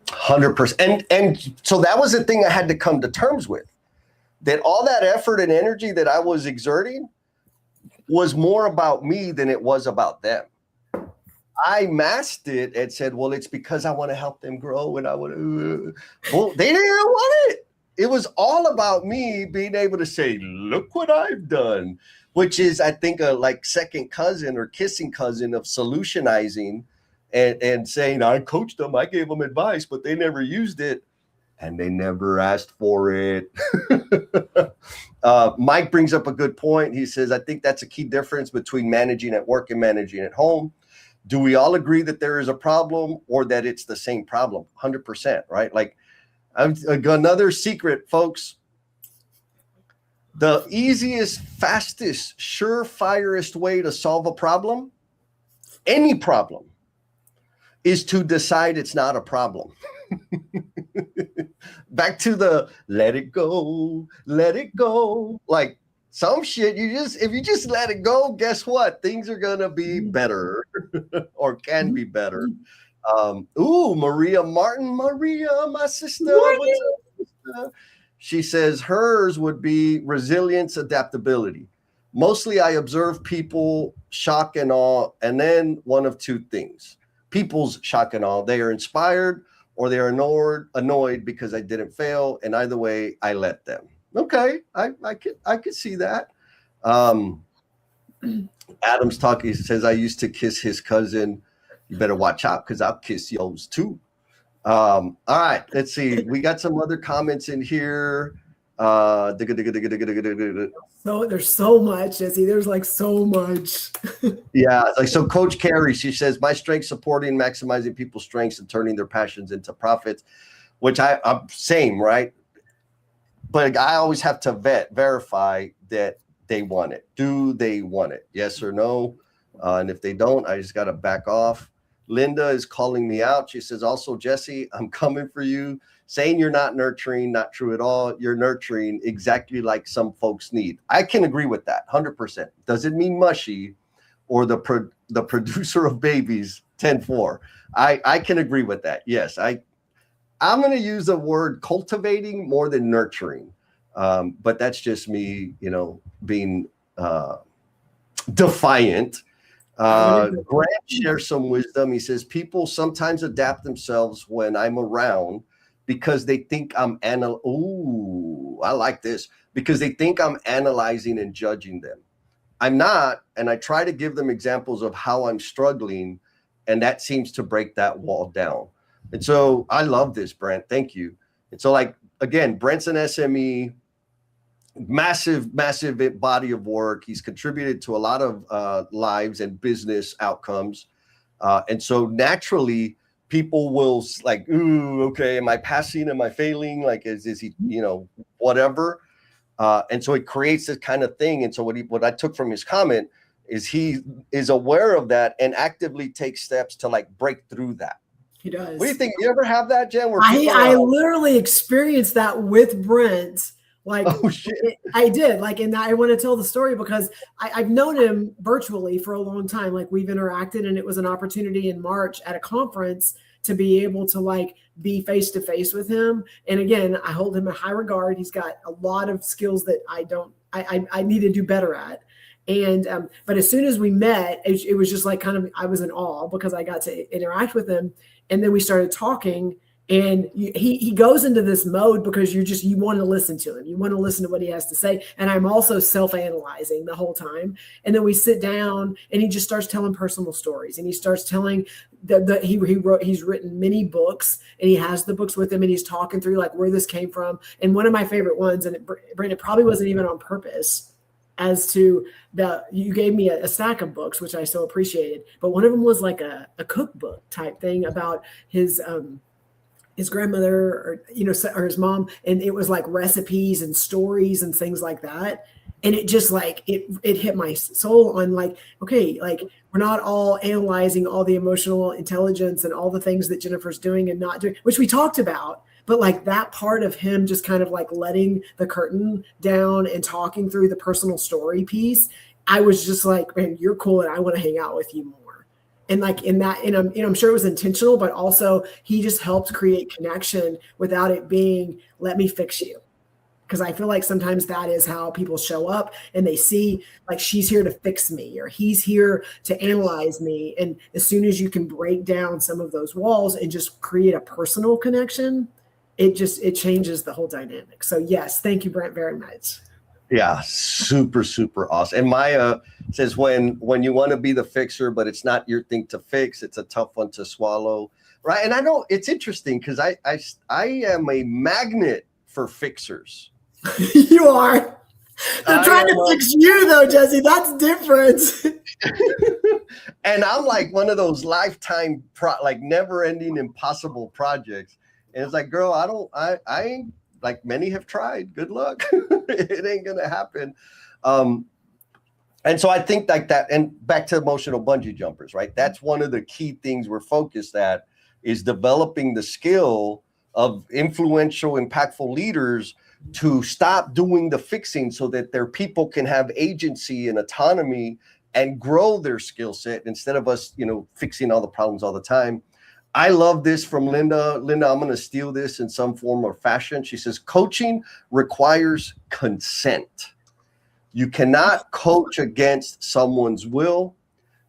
100%. And so that was the thing I had to come to terms with. That all that effort and energy that I was exerting was more about me than it was about them. I masked it and said, well, it's because I want to help them grow, and I want to. Well, they didn't want it. It was all about me being able to say, look what I've done, which is, I think, a second cousin or kissing cousin of solutionizing and saying, I coached them, I gave them advice, but they never used it. And they never asked for it. Mike brings up a good point. He says, I think that's a key difference between managing at work and managing at home. Do we all agree that there is a problem or that it's the same problem? 100%, right? Like, another secret, folks. The easiest, fastest, surefirest way to solve a problem, any problem, is to decide it's not a problem. Back to the let it go. Like, some shit, if you just let it go, guess what? Things are gonna be better or can be better. Maria Martin, my sister. What's up, sister? She says hers would be resilience, adaptability. Mostly I observe people shock and awe, and then one of two things. People's shock and awe. They are inspired or they are annoyed because I didn't fail, and either way, I let them. Okay, I could see that. Adam's talking, says, I used to kiss his cousin. You better watch out because I'll kiss yours too. All right, let's see. We got some other comments in here. So there's so much, Jesse. There's so much. Yeah, so Coach Carrie, she says, my strength supporting, maximizing people's strengths and turning their passions into profits, which I'm same, right? But I always have to verify that they want it. Do they want it? Yes or no? And if they don't, I just got to back off. Linda is calling me out. She says, also, Jesse, I'm coming for you. Saying you're not nurturing, not true at all. You're nurturing exactly like some folks need. I can agree with that, 100%. Doesn't mean mushy or the producer of babies, 10-4. I can agree with that. Yes, I'm going to use the word cultivating more than nurturing. But that's just me, being defiant. Grant shares some wisdom. He says, people sometimes adapt themselves when I'm around because they think I like this. Because they think I'm analyzing and judging them. I'm not, and I try to give them examples of how I'm struggling, And that seems to break that wall down. And so I love this, Brent. Thank you. And so, like, again, Brent's an SME, massive body of work. He's contributed to a lot of lives and business outcomes. And so naturally, people will like, ooh, okay, am I passing? Am I failing? Like, is he, whatever. And so it creates this kind of thing. And so what I took from his comment is he is aware of that and actively takes steps to like break through that. He does. What do you think? You ever have that, Jen? Where I literally experienced that with Brent. Like, oh, shit. I did. Like, and I want to tell the story because I've known him virtually for a long time. Like, we've interacted, and it was an opportunity in March at a conference to be able to like be face to face with him. And again, I hold him in high regard. He's got a lot of skills that I need to do better at. And, but as soon as we met, it was just like kind of, I was in awe because I got to interact with him. And then we started talking, and he goes into this mode because you want to listen to him. You want to listen to what he has to say. And I'm also self-analyzing the whole time. And then we sit down, and he just starts telling personal stories, and he starts telling he's written many books, and he has the books with him, and he's talking through like where this came from. And one of my favorite ones, and Brandon, probably wasn't even on purpose, as to you gave me a stack of books, which I so appreciated. But one of them was like a cookbook type thing about his grandmother or his mom. And it was like recipes and stories and things like that. And it just like, it hit my soul on like, okay, like we're not all analyzing all the emotional intelligence and all the things that Jennifer's doing and not doing, which we talked about. But like that part of him just kind of like letting the curtain down and talking through the personal story piece, I was just like, man, you're cool, and I want to hang out with you more. And like in that, and I'm sure it was intentional, but also he just helped create connection without it being, let me fix you. Because I feel like sometimes that is how people show up, and they see like she's here to fix me, or he's here to analyze me. And as soon as you can break down some of those walls and just create a personal connection, it changes the whole dynamic. So yes, thank you, Brent, very much. Yeah, super awesome. And Maya says when you want to be the fixer, but it's not your thing to fix, it's a tough one to swallow, right? And I know it's interesting because I am a magnet for fixers. You are. They're trying to fix you though, Jesse. That's different. And I'm like one of those lifetime never-ending impossible projects. And it's like, girl, I ain't, like many have tried. Good luck. It ain't gonna happen. And so I think like that, and back to emotional bungee jumpers, right? That's one of the key things we're focused at, is developing the skill of influential, impactful leaders to stop doing the fixing so that their people can have agency and autonomy and grow their skill set instead of us, fixing all the problems all the time. I love this from Linda. Linda, I'm going to steal this in some form or fashion. She says, coaching requires consent. You cannot coach against someone's will.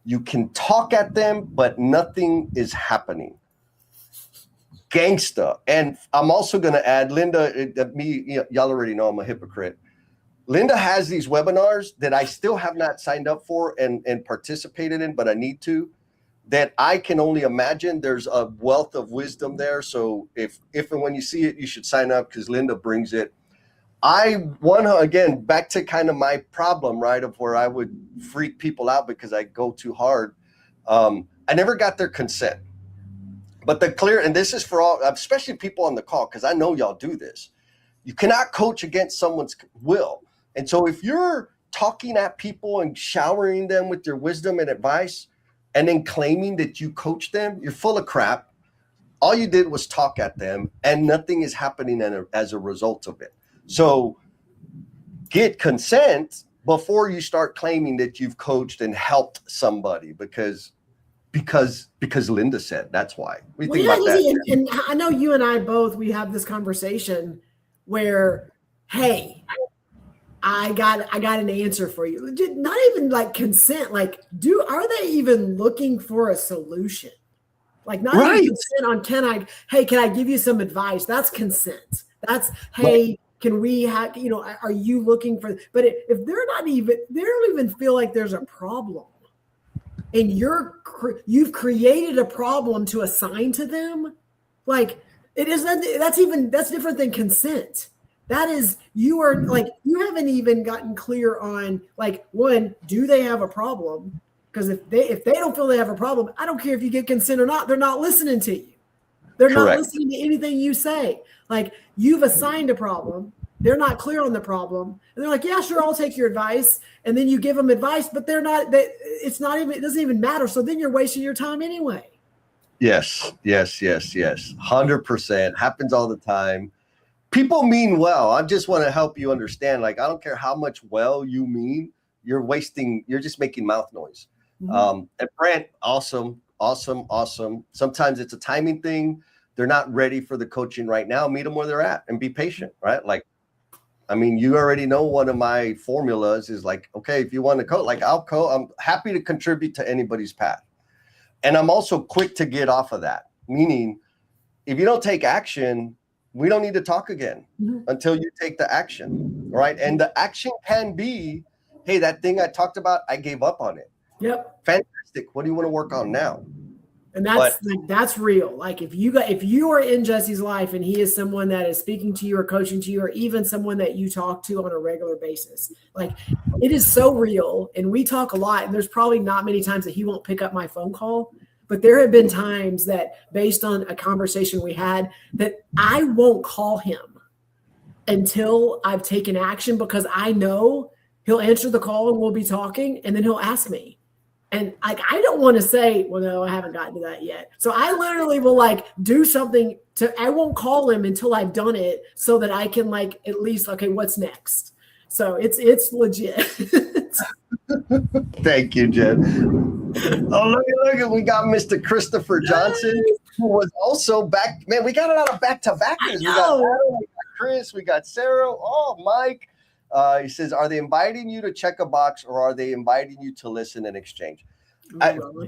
You can talk at them, but nothing is happening. Gangsta. And I'm also going to add, Linda, y'all already know I'm a hypocrite. Linda has these webinars that I still have not signed up for and participated in, but I need to, that I can only imagine. There's a wealth of wisdom there. So if and when you see it, you should sign up because Linda brings it. I want to, again, back to kind of my problem, right, of where I would freak people out because I go too hard. I never got their consent. But and this is for all, especially people on the call, because I know y'all do this. You cannot coach against someone's will. And so if you're talking at people and showering them with your wisdom and advice, and then claiming that you coach them, you're full of crap. All you did was talk at them, and nothing is happening as a result of it. So get consent before you start claiming that you've coached and helped somebody, because Linda said that's why. We think about that. And I know you and I both, we have this conversation where, hey, I got an answer for you. Not even like consent. Like, are they even looking for a solution? Like, not even consent on can I give you some advice? That's consent. That's, hey, can we have, are you looking for, but if they don't even feel like there's a problem. and you've created a problem to assign to them, like it is that's different than consent. That is, you are like, you haven't even gotten clear on, like, one, do they have a problem? Because if they don't feel they have a problem, I don't care if you get consent or not, they're not listening to you. They're not listening to anything you say. Like, you've assigned a problem. They're not clear on the problem. And they're like, yeah, sure, I'll take your advice. And then you give them advice, but it doesn't even matter. So then you're wasting your time anyway. Yes. 100%. Happens all the time. People mean well. I just want to help you understand. Like, I don't care how much well you mean, you're just making mouth noise. Mm-hmm. And Brent, awesome. Sometimes it's a timing thing. They're not ready for the coaching right now. Meet them where they're at and be patient, right? Like, I mean, you already know one of my formulas is like, okay, if you want to coach, like I'm happy to contribute to anybody's path. And I'm also quick to get off of that. Meaning, if you don't take action, we don't need to talk again until you take the action, right? And the action can be, hey, that thing I talked about, I gave up on it. Yep. Fantastic. What do you want to work on now? And that's real. Like, if you are in Jesse's life and he is someone that is speaking to you or coaching to you, or even someone that you talk to on a regular basis, like, it is so real. And we talk a lot, and there's probably not many times that he won't pick up my phone call. But there have been times that, based on a conversation we had, that I won't call him until I've taken action, because I know he'll answer the call and we'll be talking, and then he'll ask me. And like, I don't want to say, well, no, I haven't gotten to that yet. So I literally will like do something I won't call him until I've done it, so that I can like at least, okay, what's next? So it's legit. Thank you, Jen. Oh, look, we got Mr. Christopher Johnson, who was also back. Man, we got a lot of back-to-backers. We got Adam, we got Chris, we got Sarah. Oh, Mike. He says, are they inviting you to check a box, or are they inviting you to listen and exchange?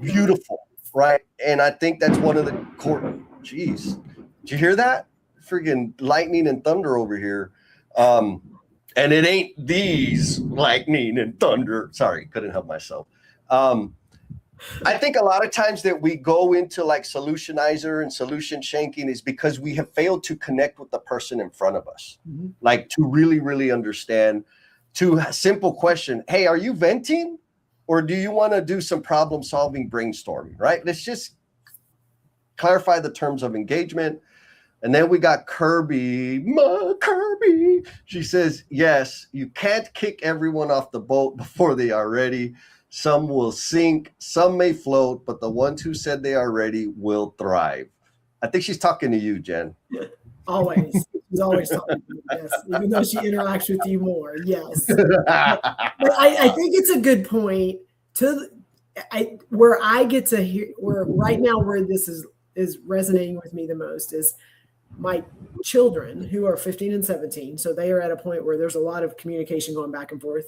Beautiful, right? And I think that's one of the core. Jeez, did you hear that? Friggin' lightning and thunder over here. And it ain't these lightning and thunder. Sorry, couldn't help myself. I think a lot of times that we go into like solutionizer and solution shanking is because we have failed to connect with the person in front of us. Mm-hmm. Like, to really, really understand, to a simple question, hey, are you venting, or do you want to do some problem solving brainstorming, right? Let's just clarify the terms of engagement. And then we got Kirby. She says, yes, you can't kick everyone off the boat before they are ready. Some will sink, some may float, but the ones who said they are ready will thrive. I think she's talking to you, Jen. Always. She's always talking to you, yes. Even though she interacts with you more, yes. But I think it's a good point where I get to hear, where right now where this is resonating with me the most is my children, who are 15 and 17. So they are at a point where there's a lot of communication going back and forth.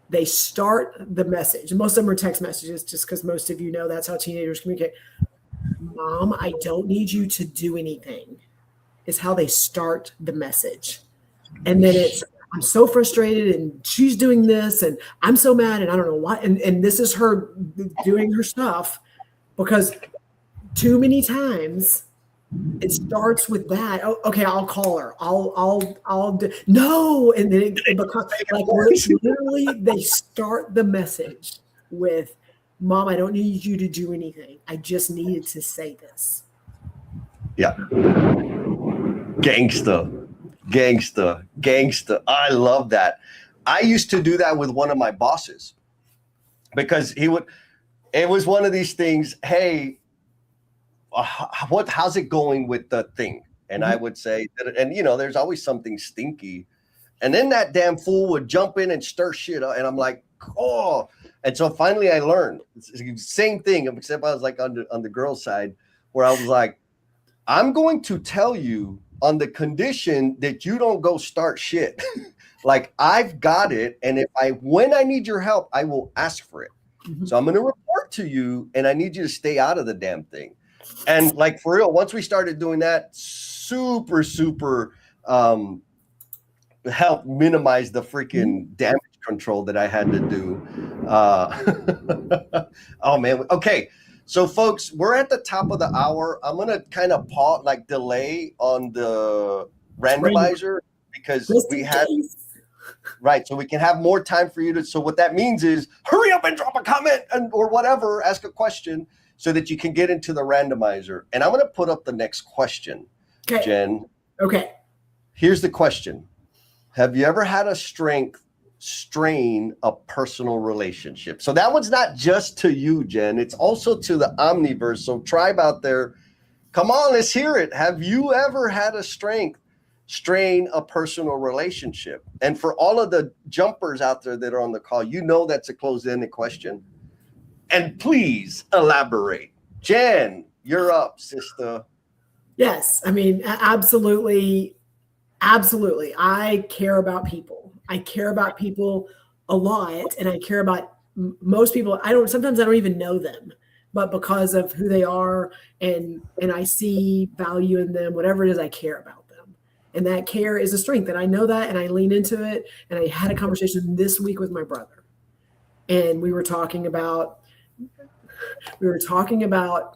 They start the message. Most of them are text messages, just because most of you know that's how teenagers communicate. Mom, I don't need you to do anything, is how they start the message. And then it's, I'm so frustrated and she's doing this and I'm so mad and I don't know why. And this is her doing her stuff, because too many times it starts with that. Oh, okay, I'll call her. I'll do. No. And then it becomes like, literally they start the message with, Mom, I don't need you to do anything. I just needed to say this. Yeah. Gangsta. I love that. I used to do that with one of my bosses, because it was one of these things. Hey, how's it going with the thing? And I would say that, and there's always something stinky. And then that damn fool would jump in and stir shit up. And I'm like, oh. And so finally I learned, same thing, except I was like on the girl's side, where I was like, I'm going to tell you on the condition that you don't go start shit. Like, I've got it. And when I need your help, I will ask for it. Mm-hmm. So I'm going to report to you, and I need you to stay out of the damn thing. And like, for real, once we started doing that, super helped minimize the freaking damage control that I had to do. Oh man. Okay. So folks, we're at the top of the hour. I'm going to kind of pause, like delay on the randomizer because Just we in had, case. right. So we can have more time for you to, so what that means is hurry up and drop a comment and, or whatever, ask a question so that you can get into the randomizer. And I'm going to put up the next question, Okay. Jen. Okay. Here's the question. Have you ever had a strain a personal relationship? So that one's not just to you, Jen. It's also to the Omniverse. So tribe out there, come on, let's hear it. Have you ever had a strain a personal relationship? And for all of the jumpers out there that are on the call, you know that's a closed-ended question. And please elaborate. Jen, you're up, sister. Yes. I mean, absolutely. Absolutely. I care about people. I care about people a lot, and I care about most people. Sometimes I don't even know them, but because of who they are and I see value in them, whatever it is, I care about them. And that care is a strength. And I know that, and I lean into it. And I had a conversation this week with my brother, and we were talking about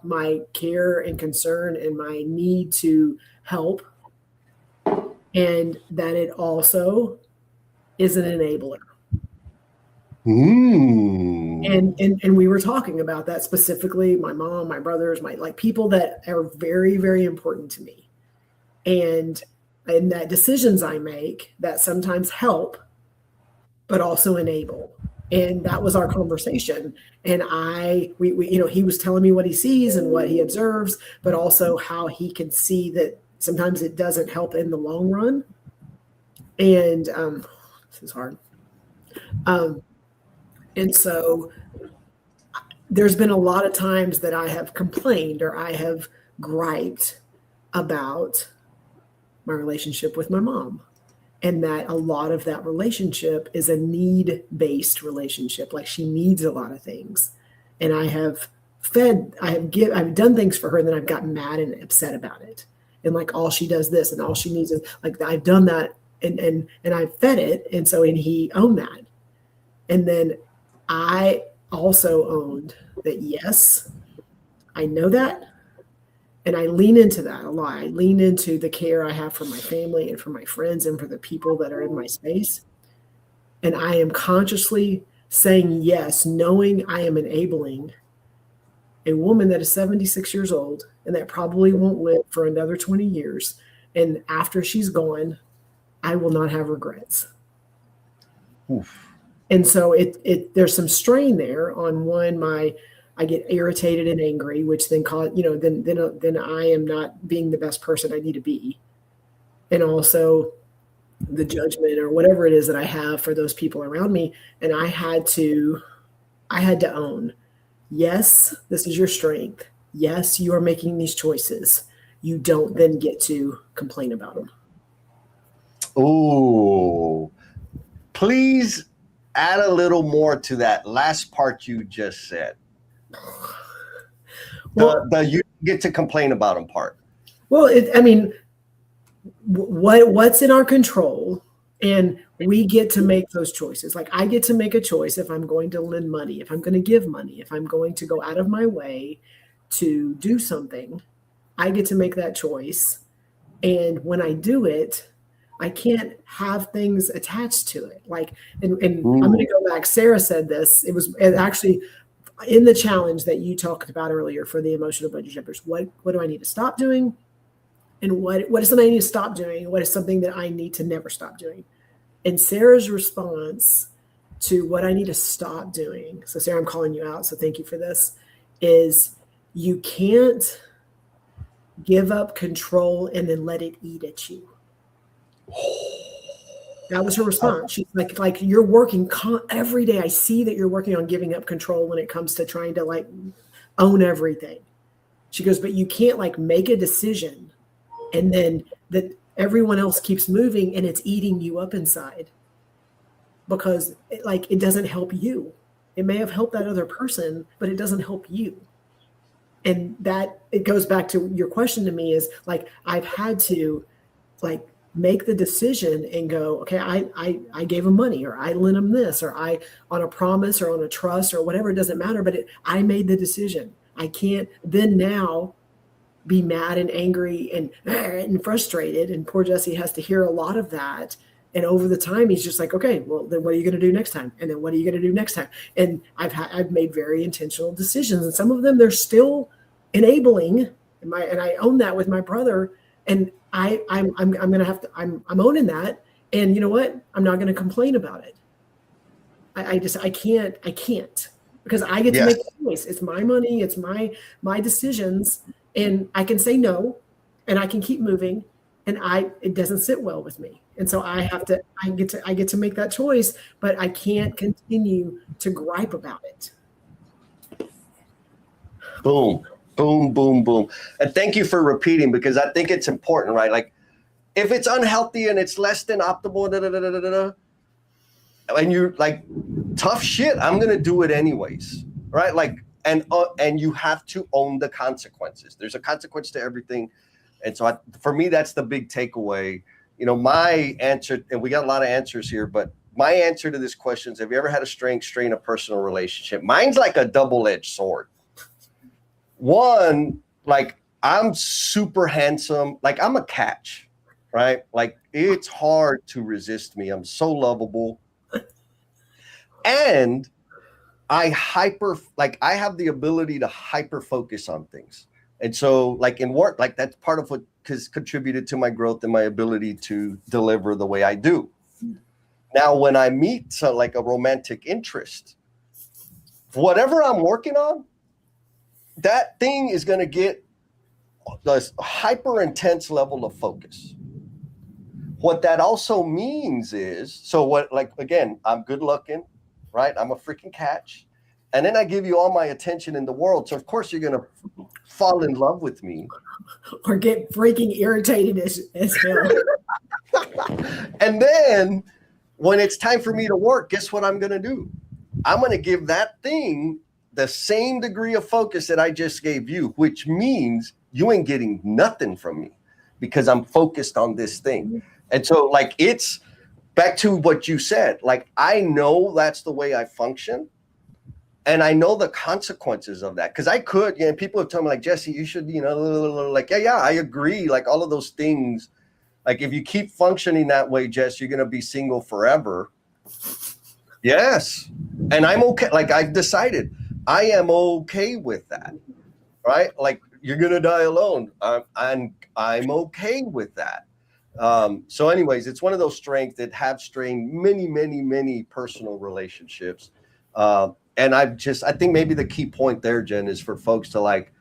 my care and concern and my need to help, and that it also is an enabler. And we were talking about that specifically, my mom, my brothers, my people that are very, very important to me. And that decisions I make that sometimes help, but also enable. And that was our conversation. And he was telling me what he sees and what he observes, but also how he can see that sometimes it doesn't help in the long run. And this is hard. And so there's been a lot of times that I have complained or I have griped about my relationship with my mom. And that a lot of that relationship is a need-based relationship. Like, she needs a lot of things. And I have done things for her, and then I've gotten mad and upset about it. And like, all she does this and all she needs is like, I've done that and I fed it. And he owned that. And then I also owned that, yes, I know that. And I lean into that a lot. I lean into the care I have for my family and for my friends and for the people that are in my space. And I am consciously saying yes, knowing I am enabling a woman that is 76 years old and that probably won't live for another 20 years. And after she's gone, I will not have regrets. Oof. And so there's some strain there on one, I get irritated and angry, which then then I am not being the best person I need to be. And also the judgment or whatever it is that I have for those people around me. And I had to own, yes, this is your strength. Yes, you are making these choices. You don't then get to complain about them. Oh, please add a little more to that last part you just said. Well, the you get to complain about them part. Well, what's in our control, and we get to make those choices. Like, I get to make a choice if I'm going to lend money, if I'm going to give money, if I'm going to go out of my way to do something. I get to make that choice. And when I do it, I can't have things attached to it. Like, and I'm going to go back. Sarah said this. It was actually in the challenge that you talked about earlier for the emotional budget jumpers. What do I need to stop doing? And what is something I need to stop doing? What is something that I need to never stop doing? And Sarah's response to what I need to stop doing, so Sarah, I'm calling you out, so thank you for this, is you can't give up control and then let it eat at you. That was her response. She's like you're working every day. I see that you're working on giving up control when it comes to trying to own everything. She goes, but you can't make a decision and then that everyone else keeps moving and it's eating you up inside, because it doesn't help you. It may have helped that other person, but it doesn't help you. And that it goes back to your question to me is I've had to make the decision and go, okay, I gave him money, or I lent him this, or I on a promise or on a trust or whatever, it doesn't matter, but I made the decision. I can't then now be mad and angry and frustrated. And poor Jesse has to hear a lot of that. And over the time, he's just like, okay, well, then what are you going to do next time? And then what are you going to do next time? And I've made very intentional decisions, and some of them they're still enabling. And I own that with my brother. And I'm going to have to, I'm owning that. And you know what? I'm not going to complain about it. I can't because I get to make the choice. It's my money. It's my decisions, and I can say no, and I can keep moving, and it doesn't sit well with me. And so I get to make that choice, but I can't continue to gripe about it. Boom, boom, boom, boom. And thank you for repeating, because I think it's important, right? Like if it's unhealthy and it's less than optimal, and you're like, tough shit, I'm going to do it anyways. Right. Like, and you have to own the consequences. There's a consequence to everything. And so for me, that's the big takeaway. You know, my answer, and we got a lot of answers here, but my answer to this question is, have you ever had a strain a personal relationship? Mine's like a double-edged sword. One, like I'm super handsome. Like I'm a catch, right? Like it's hard to resist me. I'm so lovable. And I have the ability to hyper focus on things. And so like in work, like that's part of what has contributed to my growth and my ability to deliver the way I do. Now, when I meet like a romantic interest, whatever I'm working on, that thing is going to get this hyper intense level of focus. What that also means is, so what, like, again, I'm good looking, right? I'm a freaking catch. And then I give you all my attention in the world. So of course you're going to fall in love with me. Or get freaking irritated as hell. And then when it's time for me to work, guess what I'm going to do? I'm going to give that thing the same degree of focus that I just gave you, which means you ain't getting nothing from me because I'm focused on this thing. And so like, it's back to what you said, like, I know that's the way I function. And I know the consequences of that. Cause I could, you know, people have told me like, Jesse, you should, you know, like, yeah, I agree. Like all of those things, like if you keep functioning that way, Jess, you're going to be single forever. Yes. And I'm okay. Like I've decided I am okay with that. Right. Like you're going to die alone. I'm okay with that. So anyways, it's one of those strengths that have strained many, many, many personal relationships. And I think maybe the key point there, Jen, is for folks to like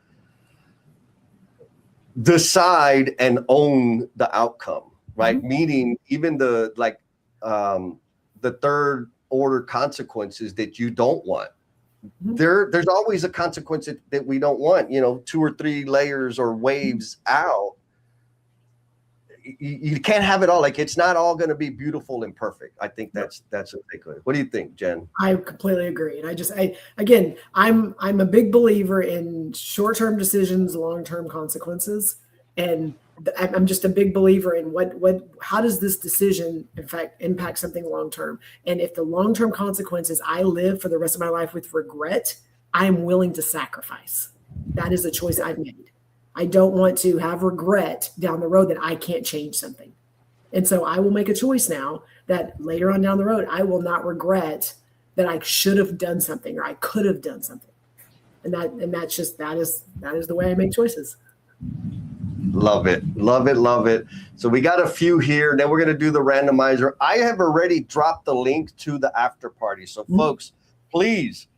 decide and own the outcome, right? Mm-hmm. Meaning even the third order consequences that you don't want. Mm-hmm. There's always a consequence that we don't want, you know, 2 or 3 layers or waves out. You can't have it all. Like it's not all going to be beautiful and perfect. I think that's a takeaway. What do you think, Jen? I completely agree. And I'm a big believer in short-term decisions, long-term consequences. And I'm just a big believer in how does this decision in fact impact something long-term? And if the long-term consequences, I live for the rest of my life with regret, I am willing to sacrifice. That is a choice I've made. I don't want to have regret down the road that I can't change something. And so I will make a choice now that later on down the road, I will not regret that I should have done something or I could have done something. And that is the way I make choices. Love it. Love it. Love it. So we got a few here. Then we're going to do the randomizer. I have already dropped the link to the after party. So folks, please,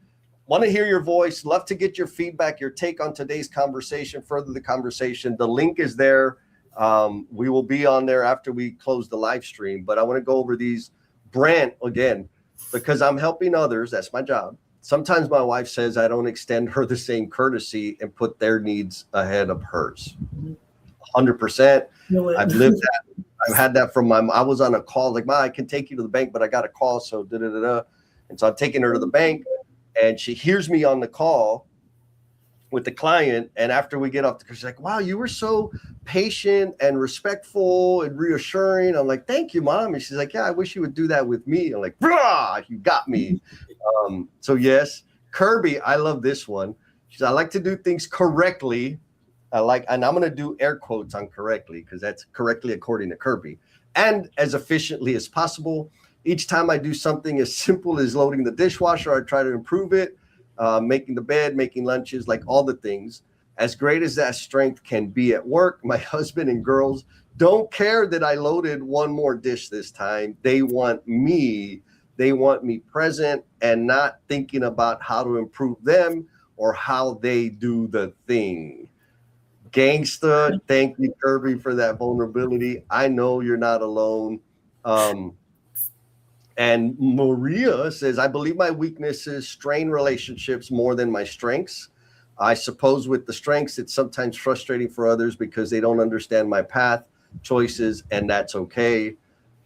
want to hear your voice, love to get your feedback, your take on today's conversation, further the conversation. The link is there. We will be on there after we close the live stream, but I want to go over these. Brent, again, because I'm helping others, that's my job. Sometimes my wife says I don't extend her the same courtesy and put their needs ahead of hers. 100%. I've lived that. I've had that from I was on a call, like, Ma, I can take you to the bank, but I got a call, so da-da-da-da. And so I'm taking her to the bank. And she hears me on the call, with the client, and after we get off the, she's like, wow, you were so patient and respectful and reassuring. I'm like, thank you, Mom. And she's like, yeah, I wish you would do that with me. I'm like, brah, you got me. So yes, Kirby, I love this one. She's, I like to do things correctly. And I'm going to do air quotes on correctly because that's correctly according to Kirby, and as efficiently as possible. Each time I do something as simple as loading the dishwasher, I try to improve it. Making the bed, making lunches, like all the things. As great as that strength can be at work, my husband and girls don't care that I loaded one more dish this time. They want me present and not thinking about how to improve them or how they do the thing. Gangsta, thank you, Kirby, for that vulnerability. I know you're not alone. And Maria says, I believe my weaknesses strain relationships more than my strengths. I suppose with the strengths, it's sometimes frustrating for others because they don't understand my path, choices, and that's okay.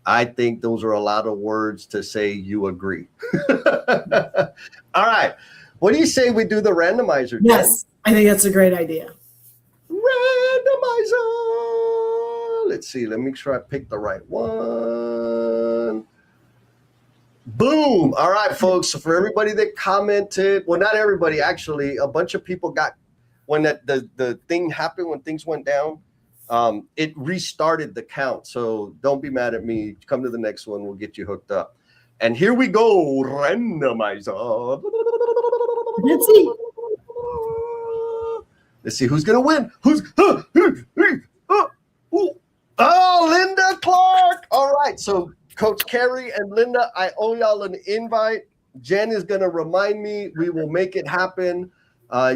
I think those are a lot of words to say you agree. All right. What do you say we do the randomizer, Jen? Yes, I think that's a great idea. Randomizer. Let's see. Let me make sure I pick the right one. Boom. All right, folks. So for everybody that commented, well, not everybody, actually, a bunch of people got, when the thing happened, when things went down, it restarted the count. So don't be mad at me. Come to the next one. We'll get you hooked up. And here we go. Randomizer. Let's see who's going to win. Oh, Linda Clark. All right. So Coach Carrie and Linda, I owe y'all an invite. Jen is going to remind me. We will make it happen.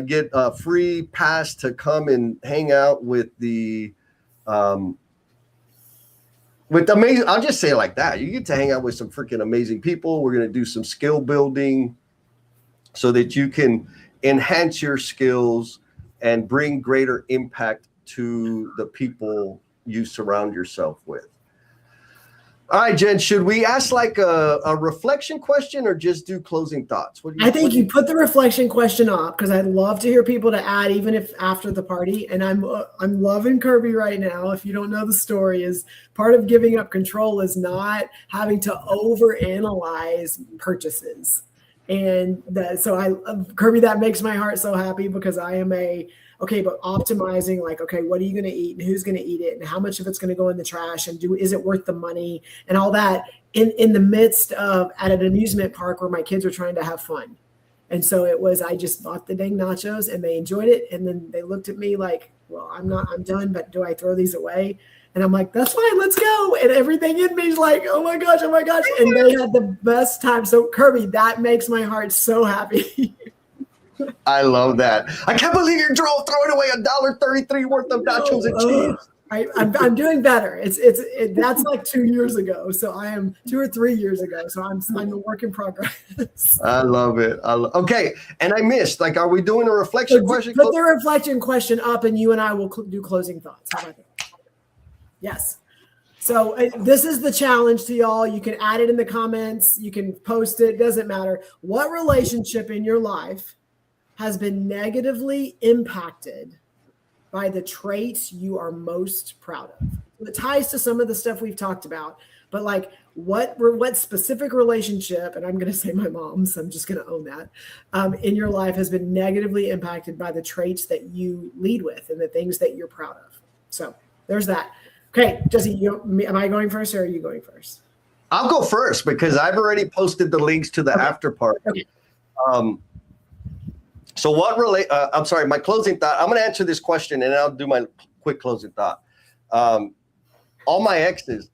Get a free pass to come and hang out with the amazing. I'll just say it like that. You get to hang out with some freaking amazing people. We're going to do some skill building so that you can enhance your skills and bring greater impact to the people you surround yourself with. All right, Jen, should we ask like a reflection question or just do closing thoughts? I think you put the reflection question up because I'd love to hear people to add, even if after the party. And I'm loving Kirby right now. If you don't know the story, is part of giving up control is not having to overanalyze purchases. And Kirby, that makes my heart so happy because I am but optimizing, like, okay, what are you going to eat and who's going to eat it and how much of it's going to go in the trash and is it worth the money and all that in the midst of at an amusement park where my kids are trying to have fun. And so I just bought the dang nachos and they enjoyed it. And then they looked at me like, well, I'm done, but do I throw these away? And I'm like, that's fine, let's go. And everything in me is like, oh my gosh. And they had the best time. So Kirby, that makes my heart so happy. I love that. I can't believe you're throwing away $1.33 worth of nachos and cheese. I'm doing better. That's like 2 years ago. So I am 2 or 3 years ago. So I'm a work in progress. I love it. Okay. And I missed, are we doing a reflection question? Put the reflection question up and you and I will do closing thoughts. How about that? Yes. So this is the challenge to y'all. You can add it in the comments. You can post it. Doesn't matter. What relationship in your life has been negatively impacted by the traits you are most proud of? It ties to some of the stuff we've talked about, but like what specific relationship, and I'm going to say my mom's, I'm just going to own that, in your life has been negatively impacted by the traits that you lead with and the things that you're proud of. So there's that. Okay, Jesse, am I going first or are you going first? I'll go first because I've already posted the links to the after party. Okay. So my closing thought, I'm going to answer this question and I'll do my quick closing thought. All my exes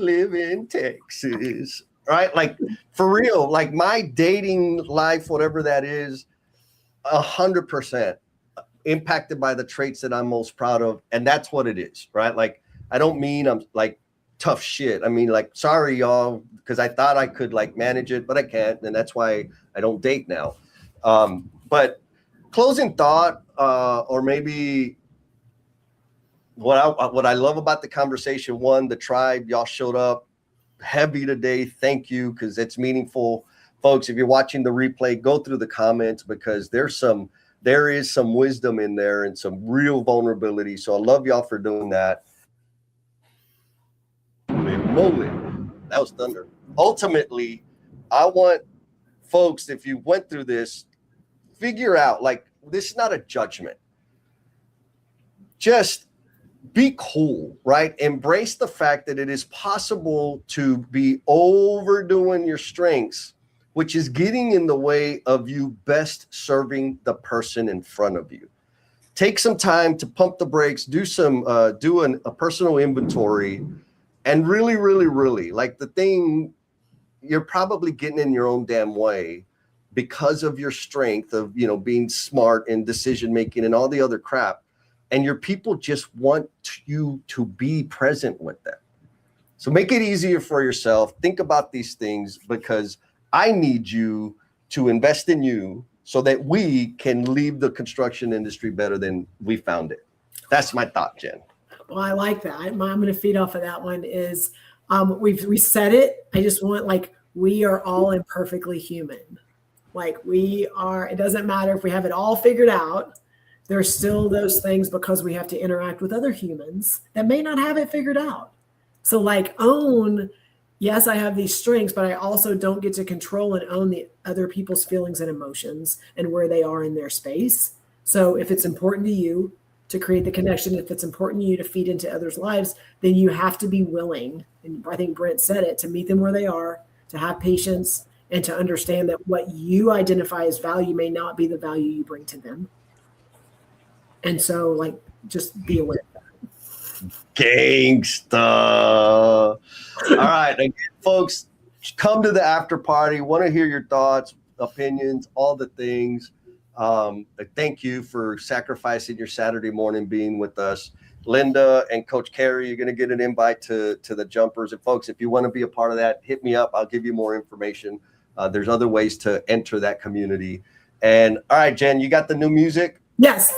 live in Texas, right? Like for real, like my dating life, whatever that is, 100% impacted by the traits that I'm most proud of. And that's what it is, right? Like, I don't mean I'm like tough shit. I mean, like, sorry, y'all, because I thought I could like manage it, but I can't. And that's why I don't date now. But closing thought, or maybe what I love about the conversation, one, the tribe, y'all showed up heavy today. Thank you, because it's meaningful. folks, if you're watching the replay, go through the comments because there is some wisdom in there and some real vulnerability. So I love y'all for doing that. Holy moly, that was thunder. Ultimately, I want folks, if you went through this, figure out, like, this is not a judgment. Just be cool, right? Embrace the fact that it is possible to be overdoing your strengths, which is getting in the way of you best serving the person in front of you. Take some time to pump the brakes, do a personal inventory, and really, really, really, like, the thing, you're probably getting in your own damn way because of your strength of, being smart and decision making and all the other crap. And your people just want you to be present with them. So make it easier for yourself. Think about these things, because I need you to invest in you so that we can leave the construction industry better than we found it. That's my thought, Jen. Well, I like that. I'm going to feed off of that one is we said it. I just want, like, we are all imperfectly human. Like, we are, it doesn't matter if we have it all figured out. There's still those things because we have to interact with other humans that may not have it figured out. So, like, yes, I have these strengths, but I also don't get to control and own the other people's feelings and emotions and where they are in their space. So if it's important to you to create the connection, if it's important to you to feed into others' lives, then you have to be willing, and I think Brent said it, to meet them where they are, to have patience, and to understand that what you identify as value may not be the value you bring to them. And so, like, just be aware of that. Gangsta. All right, again, folks, come to the after party. Want to hear your thoughts, opinions, all the things. Thank you for sacrificing your Saturday morning being with us. Linda and Coach Carey, you're going to get an invite to the jumpers. And folks, if you want to be a part of that, hit me up. I'll give you more information. There's other ways to enter that community. And all right, Jen, you got the new music? Yes.